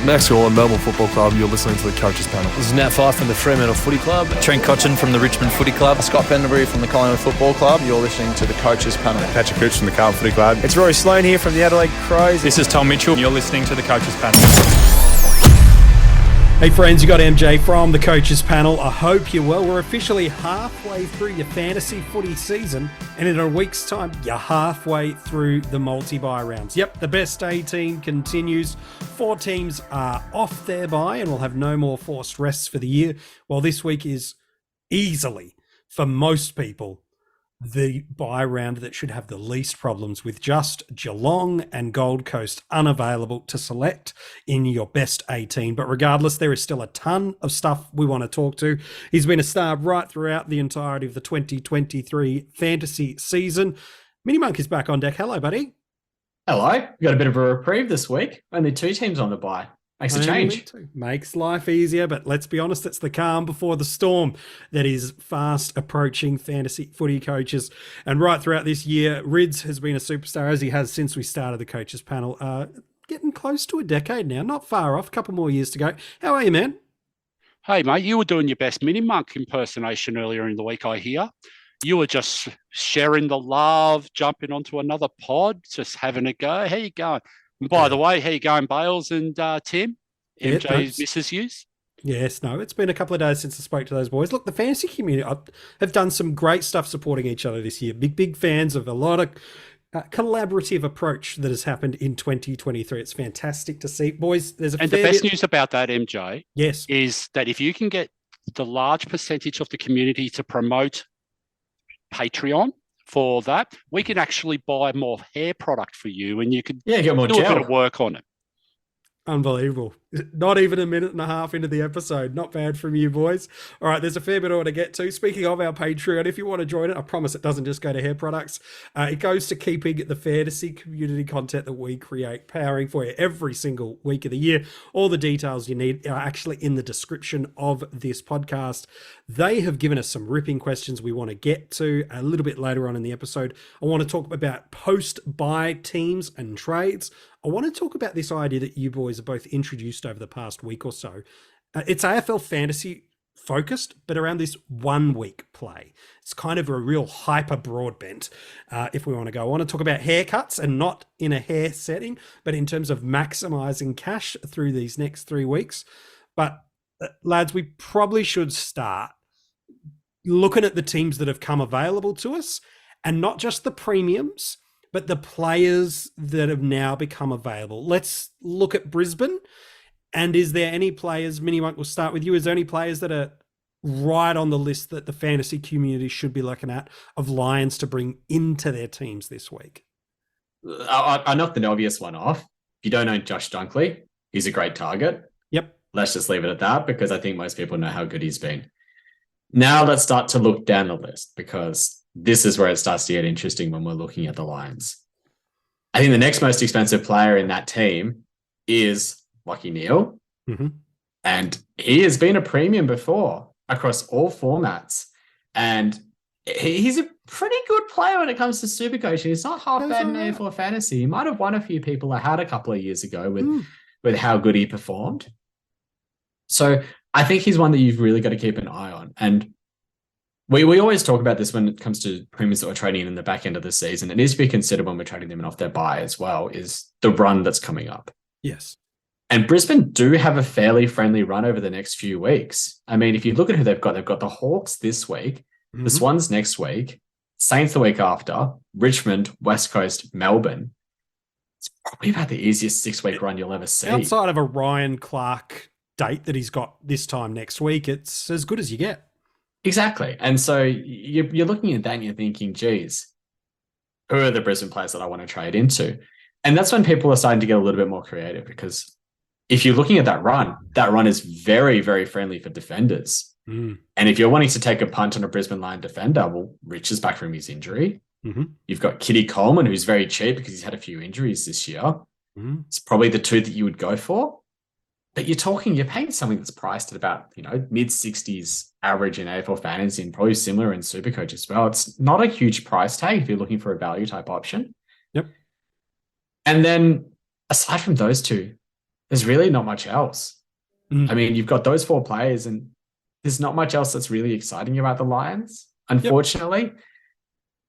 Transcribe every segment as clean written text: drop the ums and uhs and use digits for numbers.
Max Gorlin, Melbourne Football Club. You're listening to the Coaches Panel. This is Nat Fyfe from the Fremantle Footy Club. Trent Cotchin from the Richmond Footy Club. Scott Pendlebury from the Collingwood Football Club. You're listening to the Coaches Panel. Patrick Cooch from the Carlton Footy Club. It's Rory Sloane here from the Adelaide Crows. This is Tom Mitchell. You're listening to the Coaches Panel. Hey friends, you got MJ from the Coaches Panel. I hope you're well. We're officially halfway through your fantasy footy season, and in a week's time, you're halfway through the multi-bye rounds. Yep, the best 18 continues. 4 teams are off their bye, and we'll have no more forced rests for the year. Well, this week is easily, for most people, the bye round that should have the least problems, with just Geelong and Gold Coast unavailable to select in your best 18. But regardless, there is still a ton of stuff we want to talk to. He's been a star right throughout the entirety of the 2023 fantasy season. MiniMonk is back on deck. Hello, buddy. Hello. We got a bit of a reprieve this week. Only 2 teams on the bye. Makes a change. Makes life easier, but let's be honest, it's the calm before the storm that is fast approaching fantasy footy coaches. And right throughout this year, Rids has been a superstar, as he has since we started the Coaches Panel. Getting close to a decade now, not far off, a couple more years to go. How are you, man? Hey, mate, you were doing your best MiniMonk impersonation earlier in the week, I hear. You were just sharing the love, jumping onto another pod, just having a go. How you going? And by the way, how you going, Bales and Tim? MJ's missus use? Yes, no, it's been a couple of days since I spoke to those boys. Look, the fantasy community have done some great stuff supporting each other this year. Big fans of a lot of collaborative approach that has happened in 2023. It's fantastic to see. Boys, there's a And the best news about that, MJ, yes, is that if you can get the large percentage of the community to promote Patreon for that, we can actually buy more hair product for you, and you could get more do gel. a bit of work on it. Unbelievable. Not even a minute and a half into the episode. Not bad from you, boys. All right, there's a fair bit I want to get to. Speaking of our Patreon, if you want to join it, I promise it doesn't just go to hair products. It goes to keeping the fantasy community content that we create powering for you every single week of the year. All the details you need are actually in the description of this podcast. They have given us some ripping questions we want to get to a little bit later on in the episode. I want to talk about post-buy teams and trades. I want to talk about this idea that you boys have both introduced over the past week or so. It's AFL fantasy focused, but around this 1 week play. It's kind of a real hyper broad bent, if we want to go. I want to talk about haircuts, and not in a hair setting, but in terms of maximizing cash through these next 3 weeks. But lads, we probably should start looking at the teams that have come available to us, and not just the premiums, but the players that have now become available. Let's look at Brisbane. And is there any players, MiniMonk, we'll start with you. Is there any players that are right on the list that the fantasy community should be looking at of Lions to bring into their teams this week? I knocked the obvious one off. If you don't own Josh Dunkley, he's a great target. Yep. Let's just leave it at that, because I think most people know how good he's been. Now let's start to look down the list, because this is where it starts to get interesting when we're looking at the Lions. I think the next most expensive player in that team is Lachie Neale. Mm-hmm. And he has been a premium before across all formats. And he's a pretty good player when it comes to SuperCoach. He's not half bad in AFLFantasy. He might have won a few people I had a couple of years ago with how good he performed. So I think he's one that you've really got to keep an eye on. And we always talk about this when it comes to premiums that we're trading in the back end of the season. It needs to be considered when we're trading them in off their bye as well, is the run that's coming up. Yes. And Brisbane do have a fairly friendly run over the next few weeks. I mean, if you look at who they've got the Hawks this week, the Swans next week, Saints the week after, Richmond, West Coast, Melbourne. It's probably about the easiest 6-week run you'll ever see. Outside of a Ryan Clark date that he's got this time next week, it's as good as you get. Exactly. And so you're looking at that and you're thinking, geez, who are the Brisbane players that I want to trade into? And that's when people are starting to get a little bit more creative, because if you're looking at that run is very, very friendly for defenders. Mm. And if you're wanting to take a punt on a Brisbane Lion defender, well, Rich is back from his injury. Mm-hmm. You've got Kitty Coleman, who's very cheap because he's had a few injuries this year. Mm. It's probably the two that you would go for. But you're paying something that's priced at about, mid-60s average in AFL Fantasy, and probably similar in SuperCoach as well. It's not a huge price tag if you're looking for a value type option. Yep. And then aside from those two, there's really not much else. Mm. I mean, you've got those 4 players, and there's not much else that's really exciting about the Lions. Unfortunately,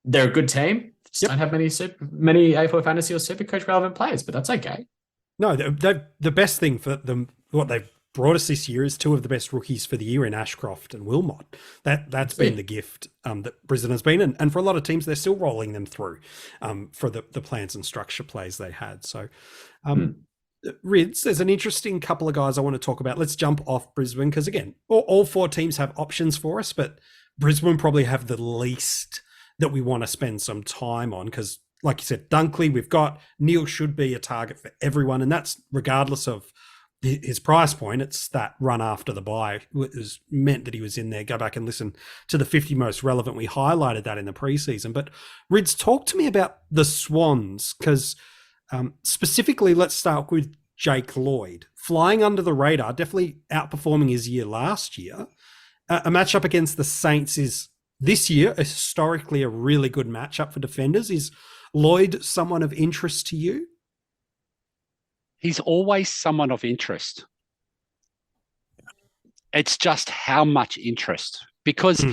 they're a good team. Just don't have many AFL Fantasy or SuperCoach relevant players, but that's okay. No, the best thing for them, what they've brought us this year is 2 of the best rookies for the year in Ashcroft and Wilmot. That's been the gift that Brisbane has been, and for a lot of teams, they're still rolling them through for the plans and structure plays they had. So, Rids, there's an interesting couple of guys I want to talk about. Let's jump off Brisbane because, again, all 4 teams have options for us, but Brisbane probably have the least that we want to spend some time on because, like you said, Dunkley, we've got Neil should be a target for everyone, and that's regardless of his price point. It's that run after the bye was meant that he was in there. Go back and listen to the 50 most relevant. We highlighted that in the preseason. But Rids, talk to me about the Swans because specifically, let's start with Jake Lloyd. Flying under the radar, definitely outperforming his year last year. A matchup against the Saints is this year historically a really good matchup for defenders. Is Lloyd someone of interest to you? He's always someone of interest. It's just how much interest, because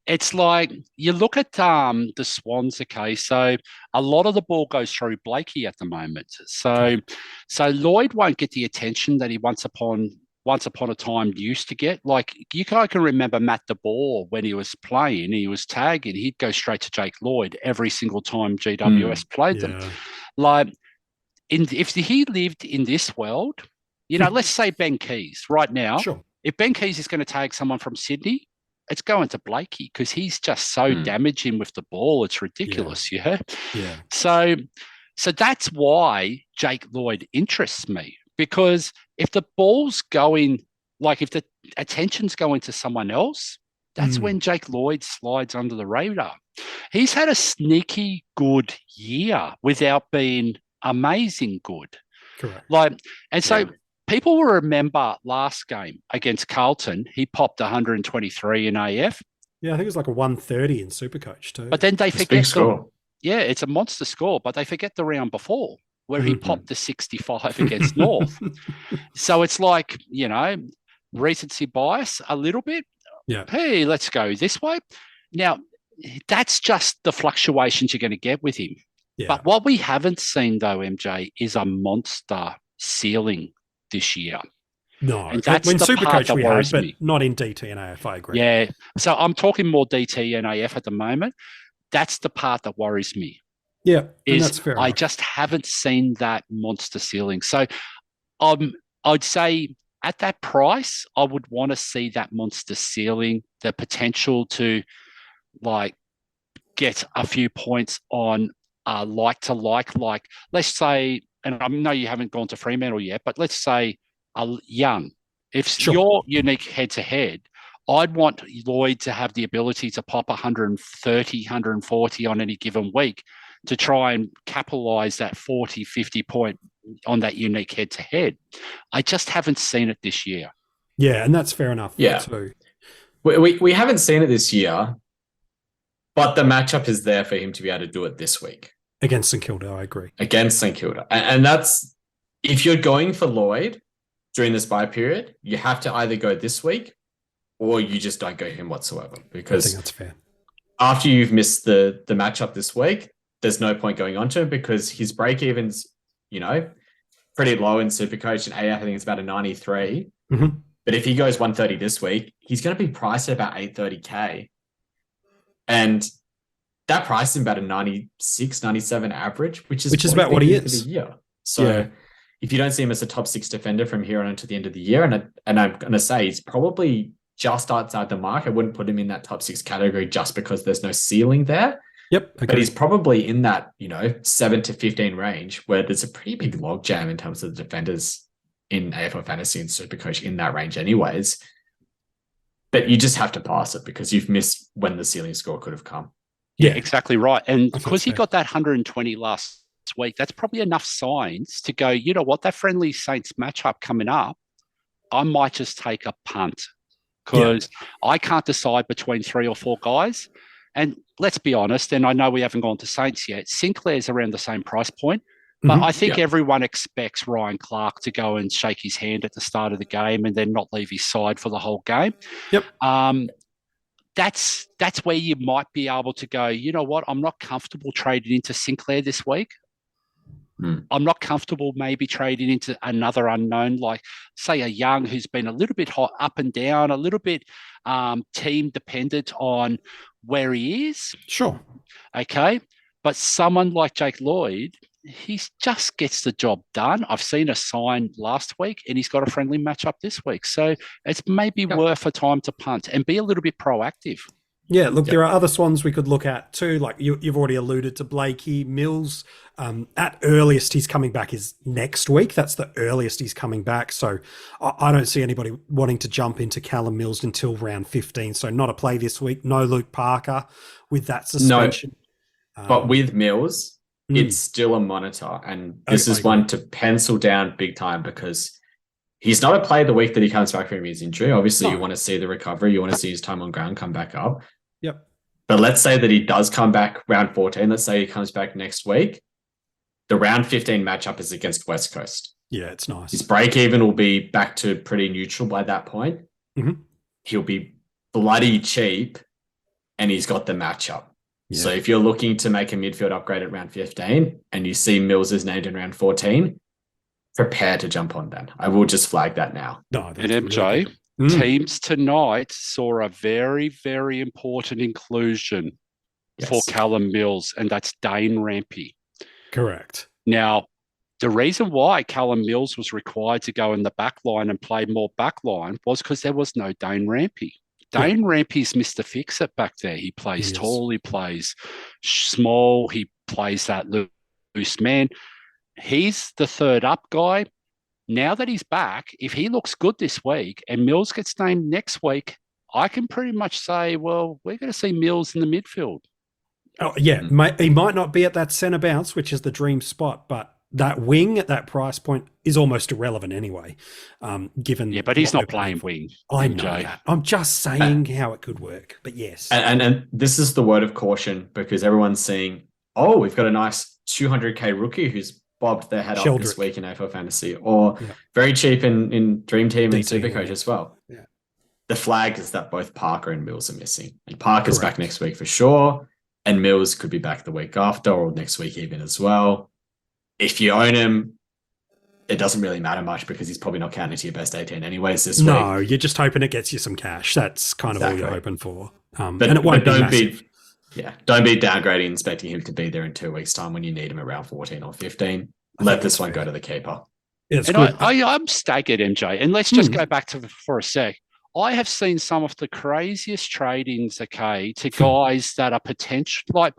it's like you look at the Swans. Okay, so a lot of the ball goes through Blakey at the moment. So Lloyd won't get the attention that he once upon a time used to get. Like I can remember Matt DeBoer when he was playing, he was tagging, he'd go straight to Jake Lloyd every single time GWS played them. Like. If he lived in this world, let's say Ben Keys right now, if Ben Keys is going to tag someone from Sydney, it's going to Blakey because he's just so damaging with the ball. It's ridiculous, So that's why Jake Lloyd interests me, because if the ball's going, like if the attention's going to someone else, that's when Jake Lloyd slides under the radar. He's had a sneaky good year without being amazing good. Correct. People will remember last game against Carlton, he popped 123 in AF. Yeah, I think it was like a 130 in SuperCoach too. But then they forget it's a monster score, but they forget the round before where he popped the 65 against North. So it's like, recency bias a little bit. Yeah. Hey, let's go this way. Now, that's just the fluctuations you're going to get with him. Yeah. But what we haven't seen, though, MJ, is a monster ceiling this year. No, and that's when the SuperCoach part that we worries have, but me. not in DT and AF, I agree. Yeah, so I'm talking more DT and AF at the moment. That's the part that worries me. Yeah, and that's fair I enough. just haven't seen that monster ceiling. So I'd say at that price, I would want to see that monster ceiling, the potential to get a few points on like let's say, and I know you haven't gone to Fremantle yet, but let's say Young. If you're unique head-to-head, I'd want Lloyd to have the ability to pop 130, 140 on any given week to try and capitalise that 40, 50 point on that unique head-to-head. I just haven't seen it this year. Yeah, and that's fair enough too. We haven't seen it this year, but the matchup is there for him to be able to do it this week. Against St Kilda, I agree. Against St Kilda. And that's, if you're going for Lloyd during this bye period, you have to either go this week or you just don't go him whatsoever. Because I think that's fair. After you've missed the matchup this week, there's no point going on to him because his break-even's, pretty low in SuperCoach, and AF, I think it's about a 93. Mm-hmm. But if he goes 130 this week, he's going to be priced at about 830K. And that price is about a 96, 97 average, which is about what he is for the year. So if you don't see him as a top 6 defender from here on until the end of the year, and I'm going to say he's probably just outside the mark. I wouldn't put him in that top 6 category just because there's no ceiling there. Yep. Okay. But he's probably in that, 7 to 15 range where there's a pretty big logjam in terms of the defenders in AFL Fantasy and SuperCoach in that range anyways. But you just have to pass it because you've missed when the ceiling score could have come. Yeah, exactly right. And because he got that 120 last week, that's probably enough signs to go, you know what, that friendly Saints matchup coming up, I might just take a punt because I can't decide between 3 or 4 guys. And let's be honest, and I know we haven't gone to Saints yet, Sinclair's around the same price point. But I think everyone expects Ryan Clark to go and shake his hand at the start of the game and then not leave his side for the whole game. Yep. That's where you might be able to go, you know what, I'm not comfortable trading into Sinclair this week. I'm not comfortable maybe trading into another unknown, like, say, a Young who's been a little bit hot up and down, a little bit team dependent on where he is. Sure. Okay. But someone like Jake Lloyd, he just gets the job done. I've seen a sign last week and he's got a friendly matchup this week. So it's maybe worth a time to punt and be a little bit proactive. Yeah, look, there are other swans we could look at too. Like you've already alluded to Blakey. Mills, at earliest he's coming back is next week. That's the earliest he's coming back. So I don't see anybody wanting to jump into Callum Mills until round 15. So not a play this week. No Luke Parker with that suspension. No, but with Mills, it's still a monitor. And this is one to pencil down big time because he's not a play the week that he comes back from his injury. Obviously, you want to see the recovery. You want to see his time on ground come back up. Yep. But let's say that he does come back round 14. Let's say he comes back next week. The round 15 matchup is against West Coast. Yeah, it's nice. His break even will be back to pretty neutral by that point. He'll be bloody cheap and he's got the matchup. Yeah. So if you're looking to make a midfield upgrade at round 15 and you see Mills is named in round 14, prepare to jump on then. I will just flag that now. No, and MJ, teams tonight saw a very, very important inclusion for Callum Mills, and that's Dane Rampy. Correct. Now, the reason why Callum Mills was required to go in the back line and play more back line was because there was no Dane Rampy. Dane Rampy's Mr. Fix-It back there. He plays tall, he plays small, he plays that loose man. He's the third up guy. Now that he's back, if he looks good this week and Mills gets named next week, I can pretty much say, well, we're going to see Mills in the midfield. Oh, yeah. He might not be at that centre bounce, which is the dream spot, but that wing at that price point is almost irrelevant anyway, given... Yeah, but he's not playing wing. I know that. I'm just saying how it could work, but yes. And this is the word of caution because everyone's seeing, oh, we've got a nice 200k rookie who's bobbed their head up this week in AFL Fantasy, or very cheap in DreamTeam and SuperCoach as well. Yeah. The flag is that both Parker and Mills are missing. And Parker's back next week for sure, and Mills could be back the week after or next week even as well. If you own him, it doesn't really matter much because he's probably not counting to your best 18 anyways this week. No, you're just hoping it gets you some cash. That's kind of all you're hoping for. And it won't be massive. Don't be downgrading and expecting him to be there in 2 weeks' time when you need him around 14 or 15. Let this one go to the keeper. I'm staggered, MJ. And let's just go back to for a sec. I have seen some of the craziest trade-ins, to guys that are potential, like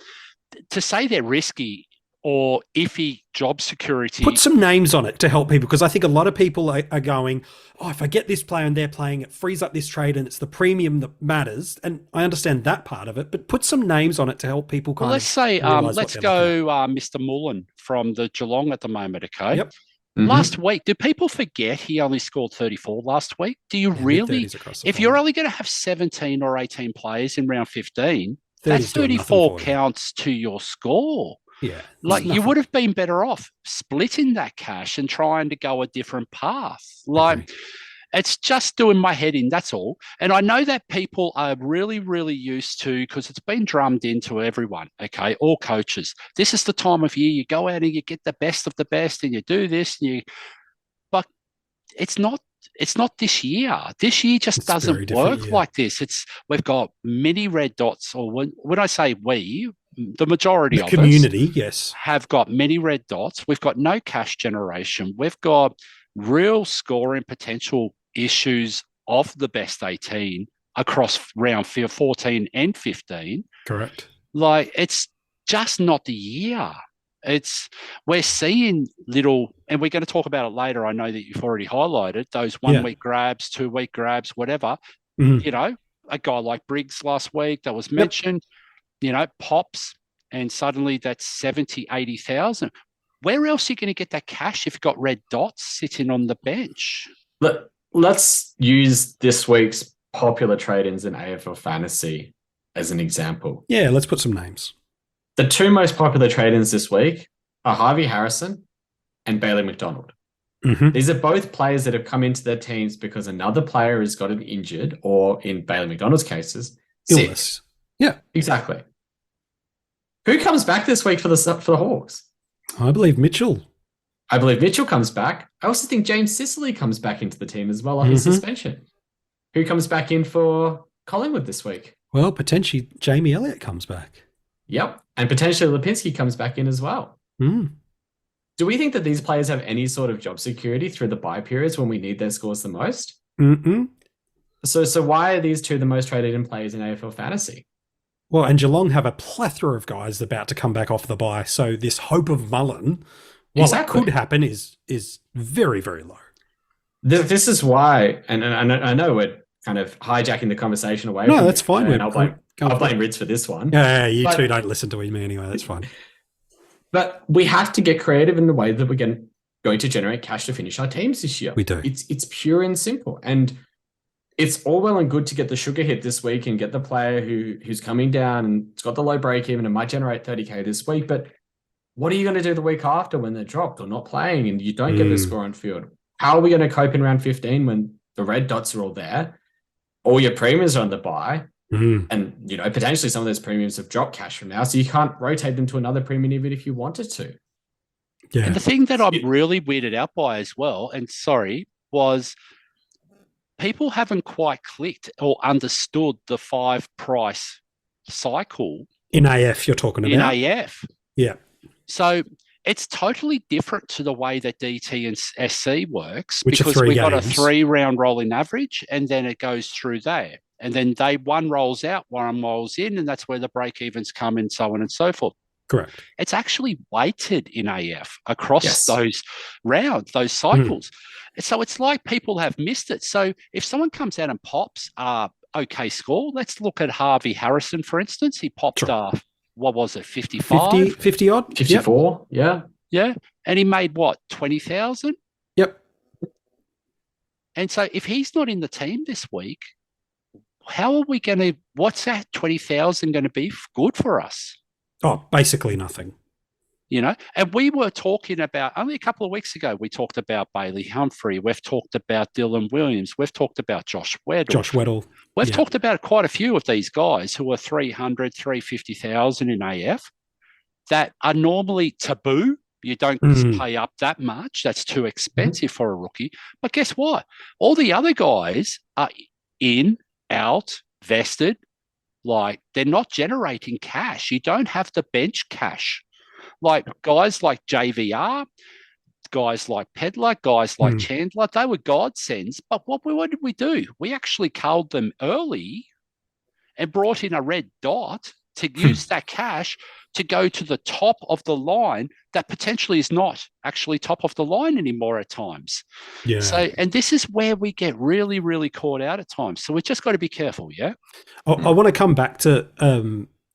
to say they're risky or iffy job security. Put some names on it to help people, because I think a lot of people are going, oh, if I get this player and they're playing, it frees up this trade and it's the premium that matters. And I understand that part of it, but put some names on it to help people let's say, let's go Mr. Mullen from the Geelong at the moment, okay? Yep. Last week, do people forget he only scored 34 last week? Do you really? If you're only going to have 17 or 18 players in round 15, that 34 counts to your score. Yeah. Like you would have been better off splitting that cash and trying to go a different path. Like it's just doing my head in, that's all. And I know that people are really, really used to, because it's been drummed into everyone, okay, all coaches. This is the time of year you go out and you get the best of the best and you do this, but it's not this year. This year just doesn't work like this. We've got many red dots, or when I say we, the majority of community, have got many red dots. We've got no cash generation. We've got real scoring potential issues of the best 18 across round 14 and 15. Correct. Like it's just not the year. We're seeing little, and we're going to talk about it later. I know that you've already highlighted those 1 week grabs, 2 week grabs, whatever. You know, a guy like Briggs last week that was mentioned, you know, pops, and suddenly that's 70, 80,000. Where else are you going to get that cash if you've got red dots sitting on the bench? Let's use this week's popular trade-ins in AFL Fantasy as an example. Yeah, let's put some names. The 2 most popular trade-ins this week are Harvey Harrison and Bailey McDonald. Mhm. These are both players that have come into their teams because another player has gotten injured, or in Bailey McDonald's cases, sick. Illness. Yeah, Exactly. Who comes back this week for the Hawks? I believe Mitchell. I believe Mitchell comes back. I also think James Sicily comes back into the team as well on his suspension. Who comes back in for Collingwood this week? Well, potentially Jamie Elliott comes back. Yep. And potentially Lipinski comes back in as well. Mm. Do we think that these players have any sort of job security through the bye periods when we need their scores the most? Mm-mm. So why are these two the most traded in players in AFL fantasy? Well, and Geelong have a plethora of guys about to come back off the bye. So this hope of Mullen, while it could happen, is very, very low. This is why, and I know we're kind of hijacking the conversation away. No, that's fine. And I'll blame Rids for this one. Yeah, you two don't listen to me anyway. That's fine. But we have to get creative in the way that we're going to generate cash to finish our teams this year. We do. It's pure and simple. And it's all well and good to get the sugar hit this week and get the player who's coming down and it's got the low break even and might generate 30K this week. But what are you going to do the week after when they're dropped or not playing and you don't get the score on field? How are we going to cope in round 15 when the red dots are all there? All your premiums are on the buy. And, potentially some of those premiums have dropped cash from now. So you can't rotate them to another premium even if you wanted to. Yeah. And the thing that I'm really weirded out by as well, was people haven't quite clicked or understood the 5 price cycle. In AF, you're talking about? In AF. Yeah. So it's totally different to the way that DT and SC works, Which because we've got a 3-round rolling average and then it goes through there. And then one rolls out, one rolls in, and that's where the break-evens come and so on and so forth. Correct. It's actually weighted in AF across those rounds, those cycles. So it's like people have missed it. So if someone comes out and pops okay score, let's look at Harvey Harrison, for instance. He popped what was it, 55? 50 odd? 54, yep. Yeah. And he made what, 20,000? Yep. And so if he's not in the team this week, how are we going to, what's that 20,000 going to be good for us? Oh, basically nothing. And we were talking about, only a couple of weeks ago, we talked about Bailey Humphrey. We've talked about Dylan Williams. We've talked about Josh Weddle. We've talked about quite a few of these guys who are 300, 350,000 in AF that are normally taboo. You don't pay up that much. That's too expensive for a rookie. But guess what? All the other guys are in, out, vested. Like, they're not generating cash. You don't have the bench cash. Like guys like JVR, guys like Pedler, guys like Chandler, they were godsends. But what did we do? We actually culled them early and brought in a red dot to use that cash to go to the top of the line that potentially is not actually top of the line anymore at times. Yeah. So, and this is where we get really, really caught out at times. So we just got to be careful, yeah? I want to come back to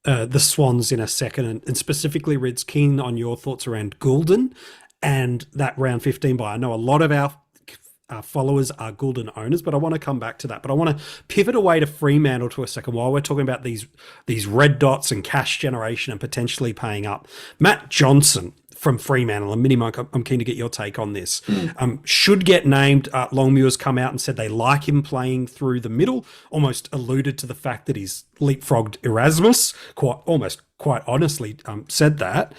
the Swans in a second, and specifically, Rids, keen on your thoughts around Goulden and that round 15 buy. I know a lot of our followers are Goulden owners, but I want to come back to that. But I want to pivot away to Fremantle to a second while we're talking about these red dots and cash generation and potentially paying up. Matt Johnson from Fremantle, and MiniMonk, I'm keen to get your take on this. Should get named. Longmuir's come out and said they like him playing through the middle, almost alluded to the fact that he's leapfrogged Erasmus, quite honestly said that.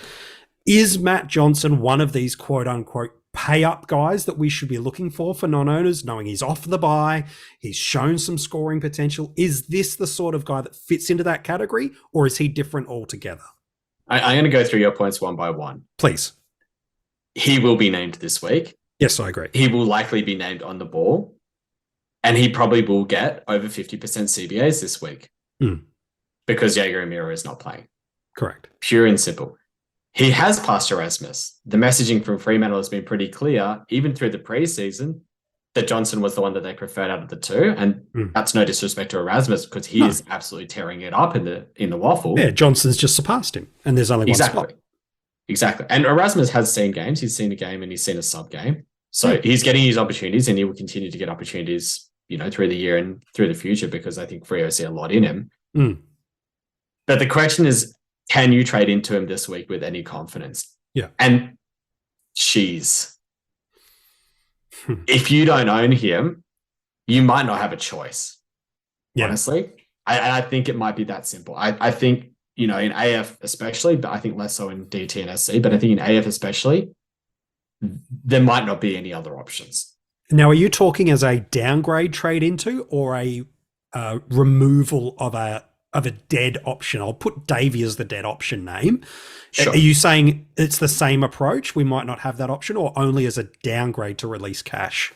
Is Matt Johnson one of these quote-unquote pay-up guys that we should be looking for non-owners, knowing he's off the bye, he's shown some scoring potential? Is this the sort of guy that fits into that category, or is he different altogether? I'm going to go through your points one by one. Please. He will be named this week. Yes, I agree. He will likely be named on the ball, and he probably will get over 50% CBAs this week because Jaeger Amira is not playing. Correct. Pure and simple. He has passed Erasmus. The messaging from Fremantle has been pretty clear, even through the preseason, that Johnson was the one that they preferred out of the two. And that's no disrespect to Erasmus, because he is absolutely tearing it up in the waffle. Yeah, Johnson's just surpassed him, and there's only one spot. Exactly. And Erasmus has seen games. He's seen a game and he's seen a sub game. So he's getting his opportunities, and he will continue to get opportunities, through the year and through the future, because I think Freo see a lot in him. But the question is, can you trade into him this week with any confidence? Yeah. And Sheezel. If you don't own him, you might not have a choice. Yeah. Honestly, I think it might be that simple. I think, in AF especially, but I think less so in DT and SC, but I think in AF especially, there might not be any other options. Now, are you talking as a downgrade trade into or a removal of a dead option? I'll put Davey as the dead option name. Sure. Are you saying it's the same approach? We might not have that option, or only as a downgrade to release cash?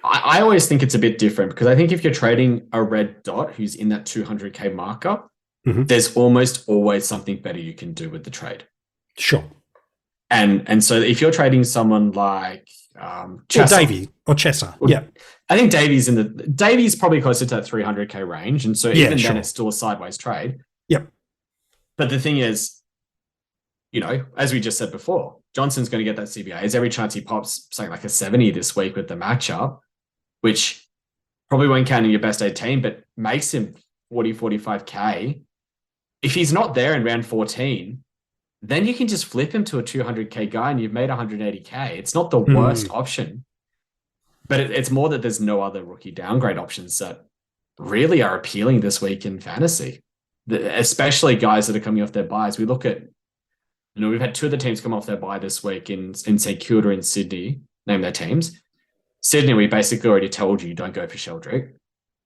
I always think it's a bit different, because I think if you're trading a red dot who's in that 200k marker, there's almost always something better you can do with the trade. Sure. And so if you're trading someone like Chesser. Or Davey or Chesser. Yeah. I think Davey's probably closer to that 300k range. And so even then it's still a sideways trade. Yep. But the thing is, as we just said before, Johnson's going to get that CBA. There's every chance he pops something like a 70 this week with the matchup, which probably won't count in your best 18, but makes him 40, 45k. If he's not there in round 14, then you can just flip him to a 200k guy and you've made 180k. It's not the worst option, but it's more that there's no other rookie downgrade options that really are appealing this week in fantasy, especially guys that are coming off their buys. We look at, we've had two of the teams come off their bye this week in St Kilda and Sydney, name their teams. Sydney, we basically already told you don't go for Sheldrick.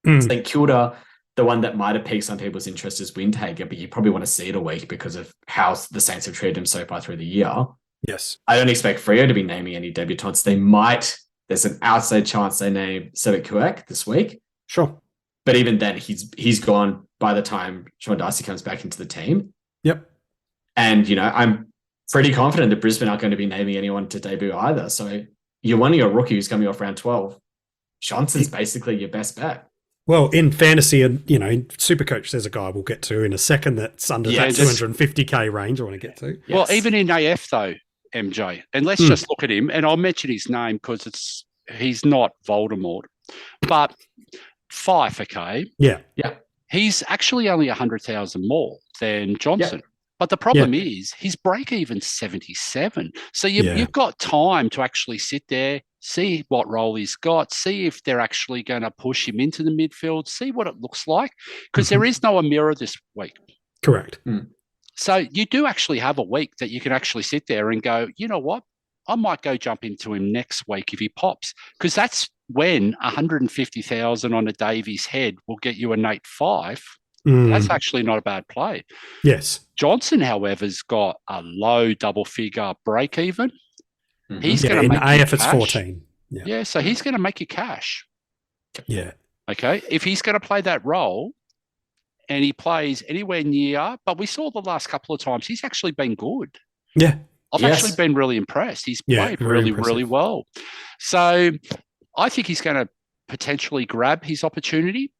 St Kilda, the one that might have piqued some people's interest is Windhager, but you probably want to see it a week because of how the Saints have treated him so far through the year. Yes. I don't expect Freo to be naming any debutants. There's an outside chance they name SuperCoach this week. Sure. But even then, he's gone by the time Sean Darcy comes back into the team. Yep. And, I'm pretty confident that Brisbane aren't going to be naming anyone to debut either. So you're one of your rookie who's coming off round 12. Johnson's basically your best bet. Well, in fantasy, and in SuperCoach, there's a guy we'll get to in a second that's under that 250k range I want to get to. Yes. Well, even in AF though, MJ, and let's just look at him, and I'll mention his name because he's not Voldemort, but Fife, okay? Yeah. He's actually only 100,000 more than Johnson. Yeah. But the problem is his break-even's 77. So you've got time to actually sit there, see what role he's got, see if they're actually going to push him into the midfield, see what it looks like, because there is no Amira this week. Correct. So you do actually have a week that you can actually sit there and go, you know what? I might go jump into him next week if he pops, because that's when 150,000 on a Davies head will get you a Nate Fife. That's actually not a bad play. Yes. Johnson, however, has got a low double figure break even. He's going to make AF you it's cash. 14. Yeah, so he's going to make you cash. Yeah. Okay. If he's going to play that role and he plays anywhere near, but we saw the last couple of times, he's actually been good. Yeah. I've actually been really impressed. He's played really well. So I think he's going to potentially grab his opportunity.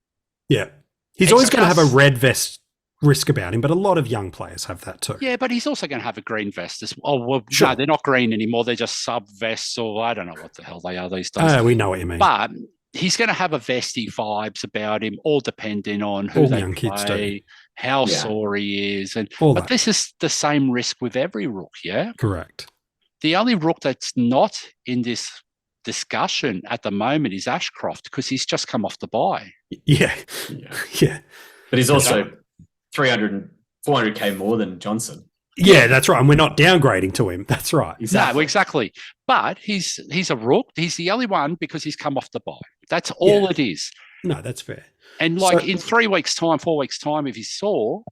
Yeah. He's always going to have a red vest risk about him, but a lot of young players have that too. Yeah, but he's also going to have a green vest as well. Oh, well, no, they're not green anymore. They're just sub vests, or I don't know what the hell they are these days. We know what you mean. But he's going to have a vesty vibes about him, all depending on who they young kids do, how sore he is, but this is the same risk with every rook. Yeah, correct. The only rook that's not in this discussion at the moment is Ashcroft, because he's just come off the bye. Yeah. But he's also 300 and 400k more than Johnson. Yeah, that's right. And we're not downgrading to him. That's right. Exactly. No, exactly. But he's a rook. He's the only one because he's come off the bye. That's all it is. No, that's fair. And in 3 weeks' time, 4 weeks' time, if he's sore,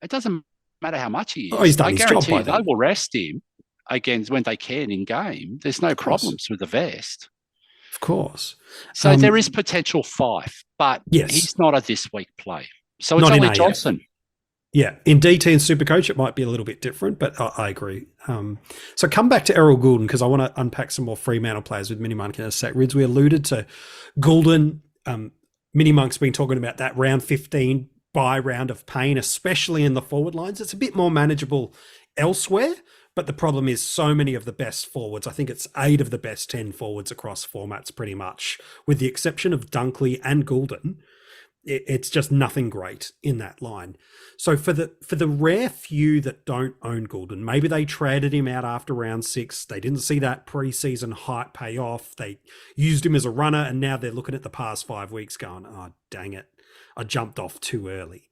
it doesn't matter how much he is. Oh, he's done his job by they will rest him again when they can in game. There's no problems with the vest. Of course. So there is potential Fife, but he's not a this week play. So it's only Johnson. Yeah, in DT and SuperCoach, it might be a little bit different, but I agree. So come back to Errol Goulden, because I want to unpack some more Fremantle players with MiniMonk in a sec. Rids, we alluded to Goulden. MiniMonk's been talking about that round 15 bye round of pain, especially in the forward lines. It's a bit more manageable elsewhere, but the problem is so many of the best forwards, I think it's 8 of the best 10 forwards across formats pretty much, with the exception of Dunkley and Goulden, It's just nothing great in that line. So for the rare few that don't own Goulden, maybe they traded him out after round 6. They didn't see that preseason hype pay off. They used him as a runner, and now they're looking at the past 5 weeks going, oh, dang it, I jumped off too early.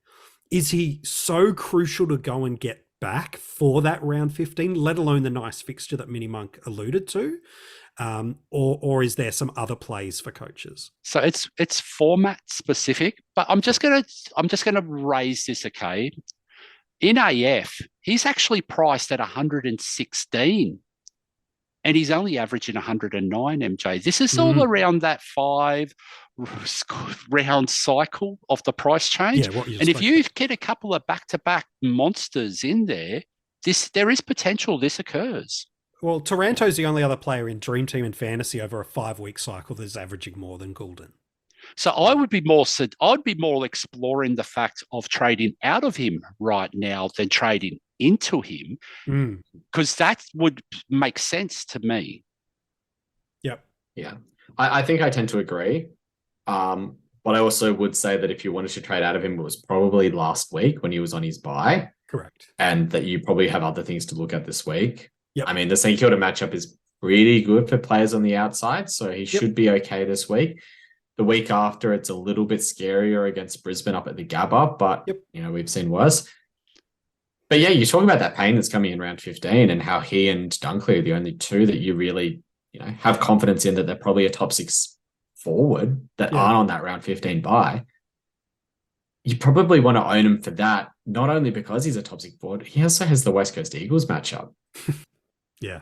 Is he so crucial to go and get back for that round 15, let alone the nice fixture that MiniMonk alluded to? Or is there some other plays for coaches? So it's format specific, but I'm just gonna raise this, okay? In AF, he's actually priced at 116, and he's only averaging 109, MJ. This is all around that 5 round cycle of the price change. Yeah, and if you get a couple of back-to-back monsters in there, there is potential this occurs. Well, Taranto's the only other player in Dream Team and Fantasy over a 5-week cycle that's averaging more than Goulden. So I'd be more exploring the fact of trading out of him right now than trading into him, because that would make sense to me. Yep. Yeah. I think I tend to agree. But I also would say that if you wanted to trade out of him, it was probably last week when he was on his bye. Correct. And that you probably have other things to look at this week. Yep. I mean, the St Kilda matchup is pretty good for players on the outside, so he should be okay this week. The week after, it's a little bit scarier against Brisbane up at the Gabba, but we've seen worse. But yeah, you're talking about that pain that's coming in round 15 and how he and Dunkley are the only two that you really have confidence in that they're probably a top 6 forward that aren't on that round 15 bye. You probably want to own him for that, not only because he's a top 6 forward, he also has the West Coast Eagles matchup. Yeah.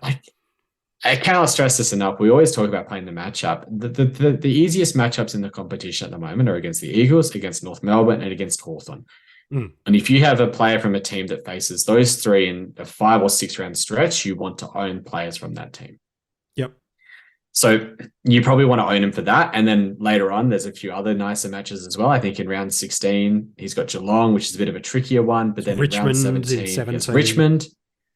I cannot stress this enough. We always talk about playing the matchup. The easiest matchups in the competition at the moment are against the Eagles, against North Melbourne, and against Hawthorn. And if you have a player from a team that faces those 3 in a 5 or 6 round stretch, you want to own players from that team. Yep. So you probably want to own him for that. And then later on, there's a few other nicer matches as well. I think in round 16, he's got Geelong, which is a bit of a trickier one. But then Richmond in round 17, he has Richmond,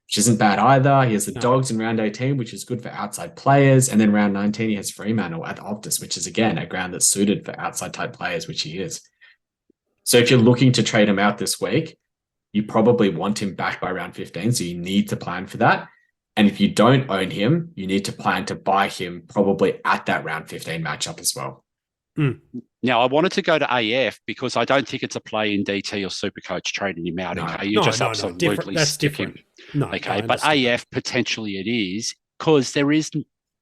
which isn't bad either. He has the Dogs in round 18, which is good for outside players. And then round 19, he has Fremantle at the Optus, which is, again, a ground that's suited for outside type players, which he is. So if you're looking to trade him out this week, you probably want him back by round 15. So you need to plan for that. And if you don't own him, you need to plan to buy him probably at that round 15 matchup as well. Now, I wanted to go to AF because I don't think it's a play in DT or SuperCoach trading him out. Okay, you just absolutely stick him. Okay, but AF potentially it is because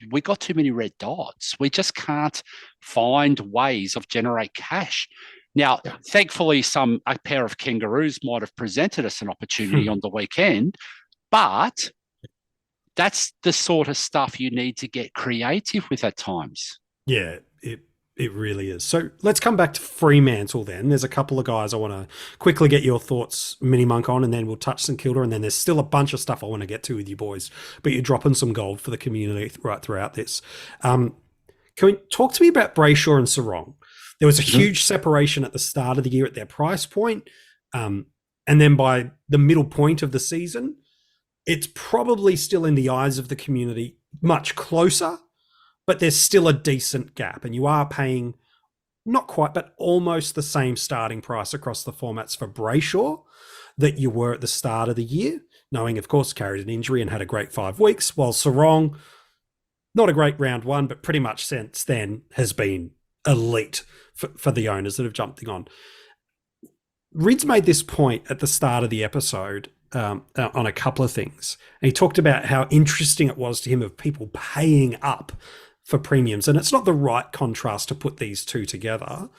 we got too many red dots. We just can't find ways of generate cash. Now, thankfully, a pair of kangaroos might have presented us an opportunity on the weekend, but that's the sort of stuff you need to get creative with at times. Yeah, it really is. So let's come back to Fremantle then. There's a couple of guys I want to quickly get your thoughts, MiniMonk, on, and then we'll touch St Kilda, and then there's still a bunch of stuff I want to get to with you boys, but you're dropping some gold for the community right throughout this. Can we talk to me about Brayshaw and Sarong? There was a huge separation at the start of the year at their price point, and then by the middle point of the season, it's probably still in the eyes of the community much closer, but there's still a decent gap, and you are paying not quite, but almost the same starting price across the formats for Brayshaw that you were at the start of the year, knowing, of course, carried an injury and had a great 5 weeks, while Sarong, not a great round 1, but pretty much since then has been elite for the owners that have jumped on. Rids made this point at the start of the episode on a couple of things. And he talked about how interesting it was to him of people paying up for premiums. And it's not the right contrast to put these two together.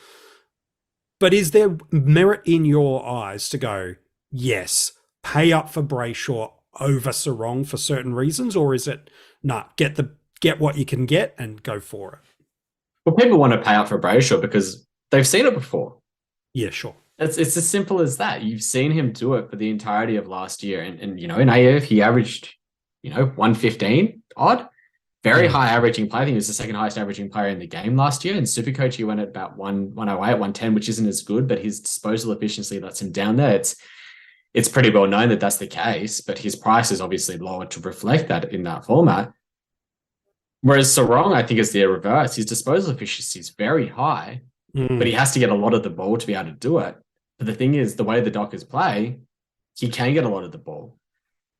But is there merit in your eyes to go, yes, pay up for Brayshaw over Sarong for certain reasons? Or is it, get what you can get and go for it? Well, people want to pay up for Brayshaw because they've seen it before. Yeah, sure. It's as simple as that. You've seen him do it for the entirety of last year. And in AF, he averaged, 115 odd. Very high averaging player. I think he was the second highest averaging player in the game last year. In SuperCoach, he went at about 108, 110, which isn't as good, but his disposal efficiency lets him down there. It's pretty well known that that's the case, but his price is obviously lower to reflect that in that format. Whereas Sarong, I think, is the reverse. His disposal efficiency is very high, but he has to get a lot of the ball to be able to do it. But the thing is, the way the Dockers play, he can get a lot of the ball.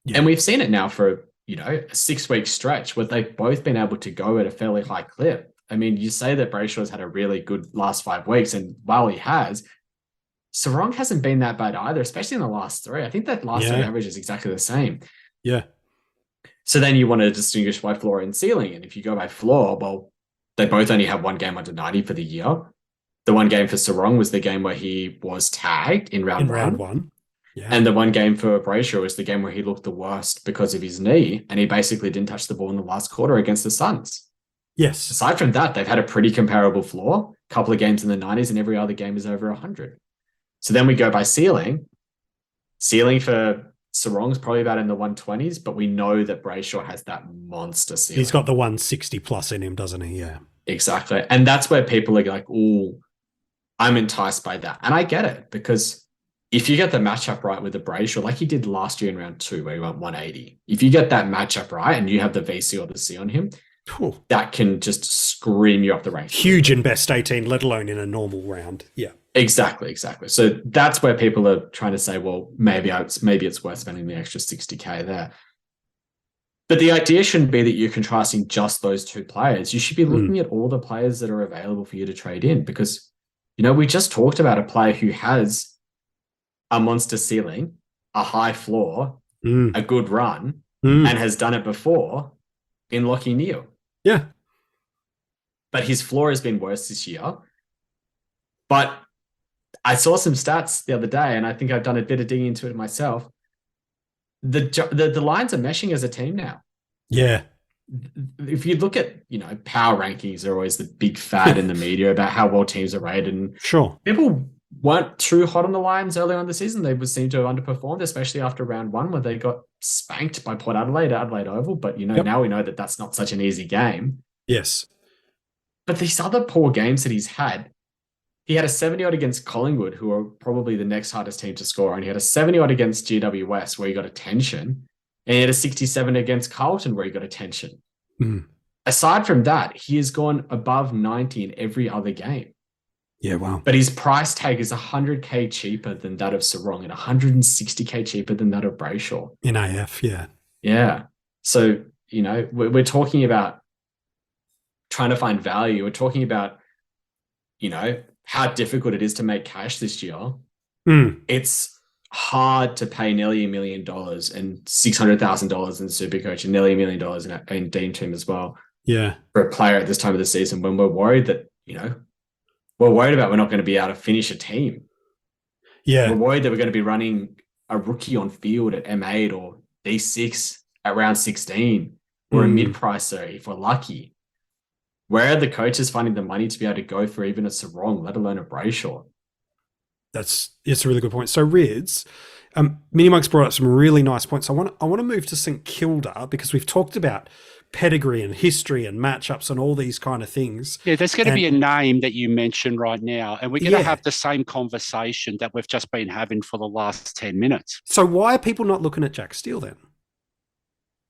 Yeah. And we've seen it now for, a 6-week stretch where they've both been able to go at a fairly high clip. I mean, you say that Brayshaw's had a really good last 5 weeks, and while he has, Sarong hasn't been that bad either, especially in the last 3. I think that last 3 average is exactly the same. Yeah. So then you want to distinguish by floor and ceiling. And if you go by floor, well, they both only have 1 game under 90 for the year. The 1 game for Sarong was the game where he was tagged in round one. Yeah. And the 1 game for Brayshaw was the game where he looked the worst because of his knee, and he basically didn't touch the ball in the last quarter against the Suns. Yes. Aside from that, they've had a pretty comparable floor. A couple of games in the 90s, and every other game is over 100. So then we go by ceiling. Ceiling for Sarong's probably about in the 120s, but we know that Brayshaw has that monster ceiling. He's got the 160 plus in him, doesn't he? Yeah. Exactly. And that's where people are like, oh, I'm enticed by that. And I get it, because if you get the matchup right with the Brayshaw, like he did last year in round 2 where he went 180, if you get that matchup right and you have the VC or the C on him, that can just scream you up the rank. Huge in best 18, let alone in a normal round. Yeah. Exactly. So that's where people are trying to say, well, maybe it's worth spending the extra 60K there. But the idea shouldn't be that you're contrasting just those 2 players. You should be looking at all the players that are available for you to trade in, because, we just talked about a player who has a monster ceiling, a high floor, a good run, and has done it before in Lockie Neal. Yeah. But his floor has been worse this year. But I saw some stats the other day, and I think I've done a bit of digging into it myself. The Lions are meshing as a team now. Yeah. If you look at, power rankings are always the big fad in the media about how well teams are rated. And sure, people weren't too hot on the Lions earlier on the season. They would seem to have underperformed, especially after round 1 where they got spanked by Port Adelaide at Adelaide Oval. But, now we know that that's not such an easy game. Yes. But these other poor games that he's had, he had a 70-odd against Collingwood, who are probably the next hardest team to score. And he had a 70-odd against GWS, where he got attention. And he had a 67 against Carlton, where he got attention. Aside from that, he has gone above 90 in every other game. Yeah, wow. But his price tag is 100K cheaper than that of Sarong and 160K cheaper than that of Brayshaw. In AF, yeah. Yeah. So, we're talking about trying to find value. We're talking about, how difficult it is to make cash this year. It's hard to pay nearly $1 million and $600,000 in SuperCoach and nearly $1 million in DreamTeam as well. Yeah. For a player at this time of the season, when we're worried that, we're worried about we're not going to be able to finish a team. Yeah. We're worried that we're going to be running a rookie on field at M8 or D6 at round 16 or a mid-pricer if we're lucky. Where are the coaches finding the money to be able to go for even a Sarong, let alone a Brayshaw? It's a really good point. So Rids, MiniMonk's brought up some really nice points. I want to move to St Kilda, because we've talked about pedigree and history and matchups and all these kind of things. Yeah, there's going to be a name that you mentioned right now, and we're going to have the same conversation that we've just been having for the last 10 minutes. So why are people not looking at Jack Steele then?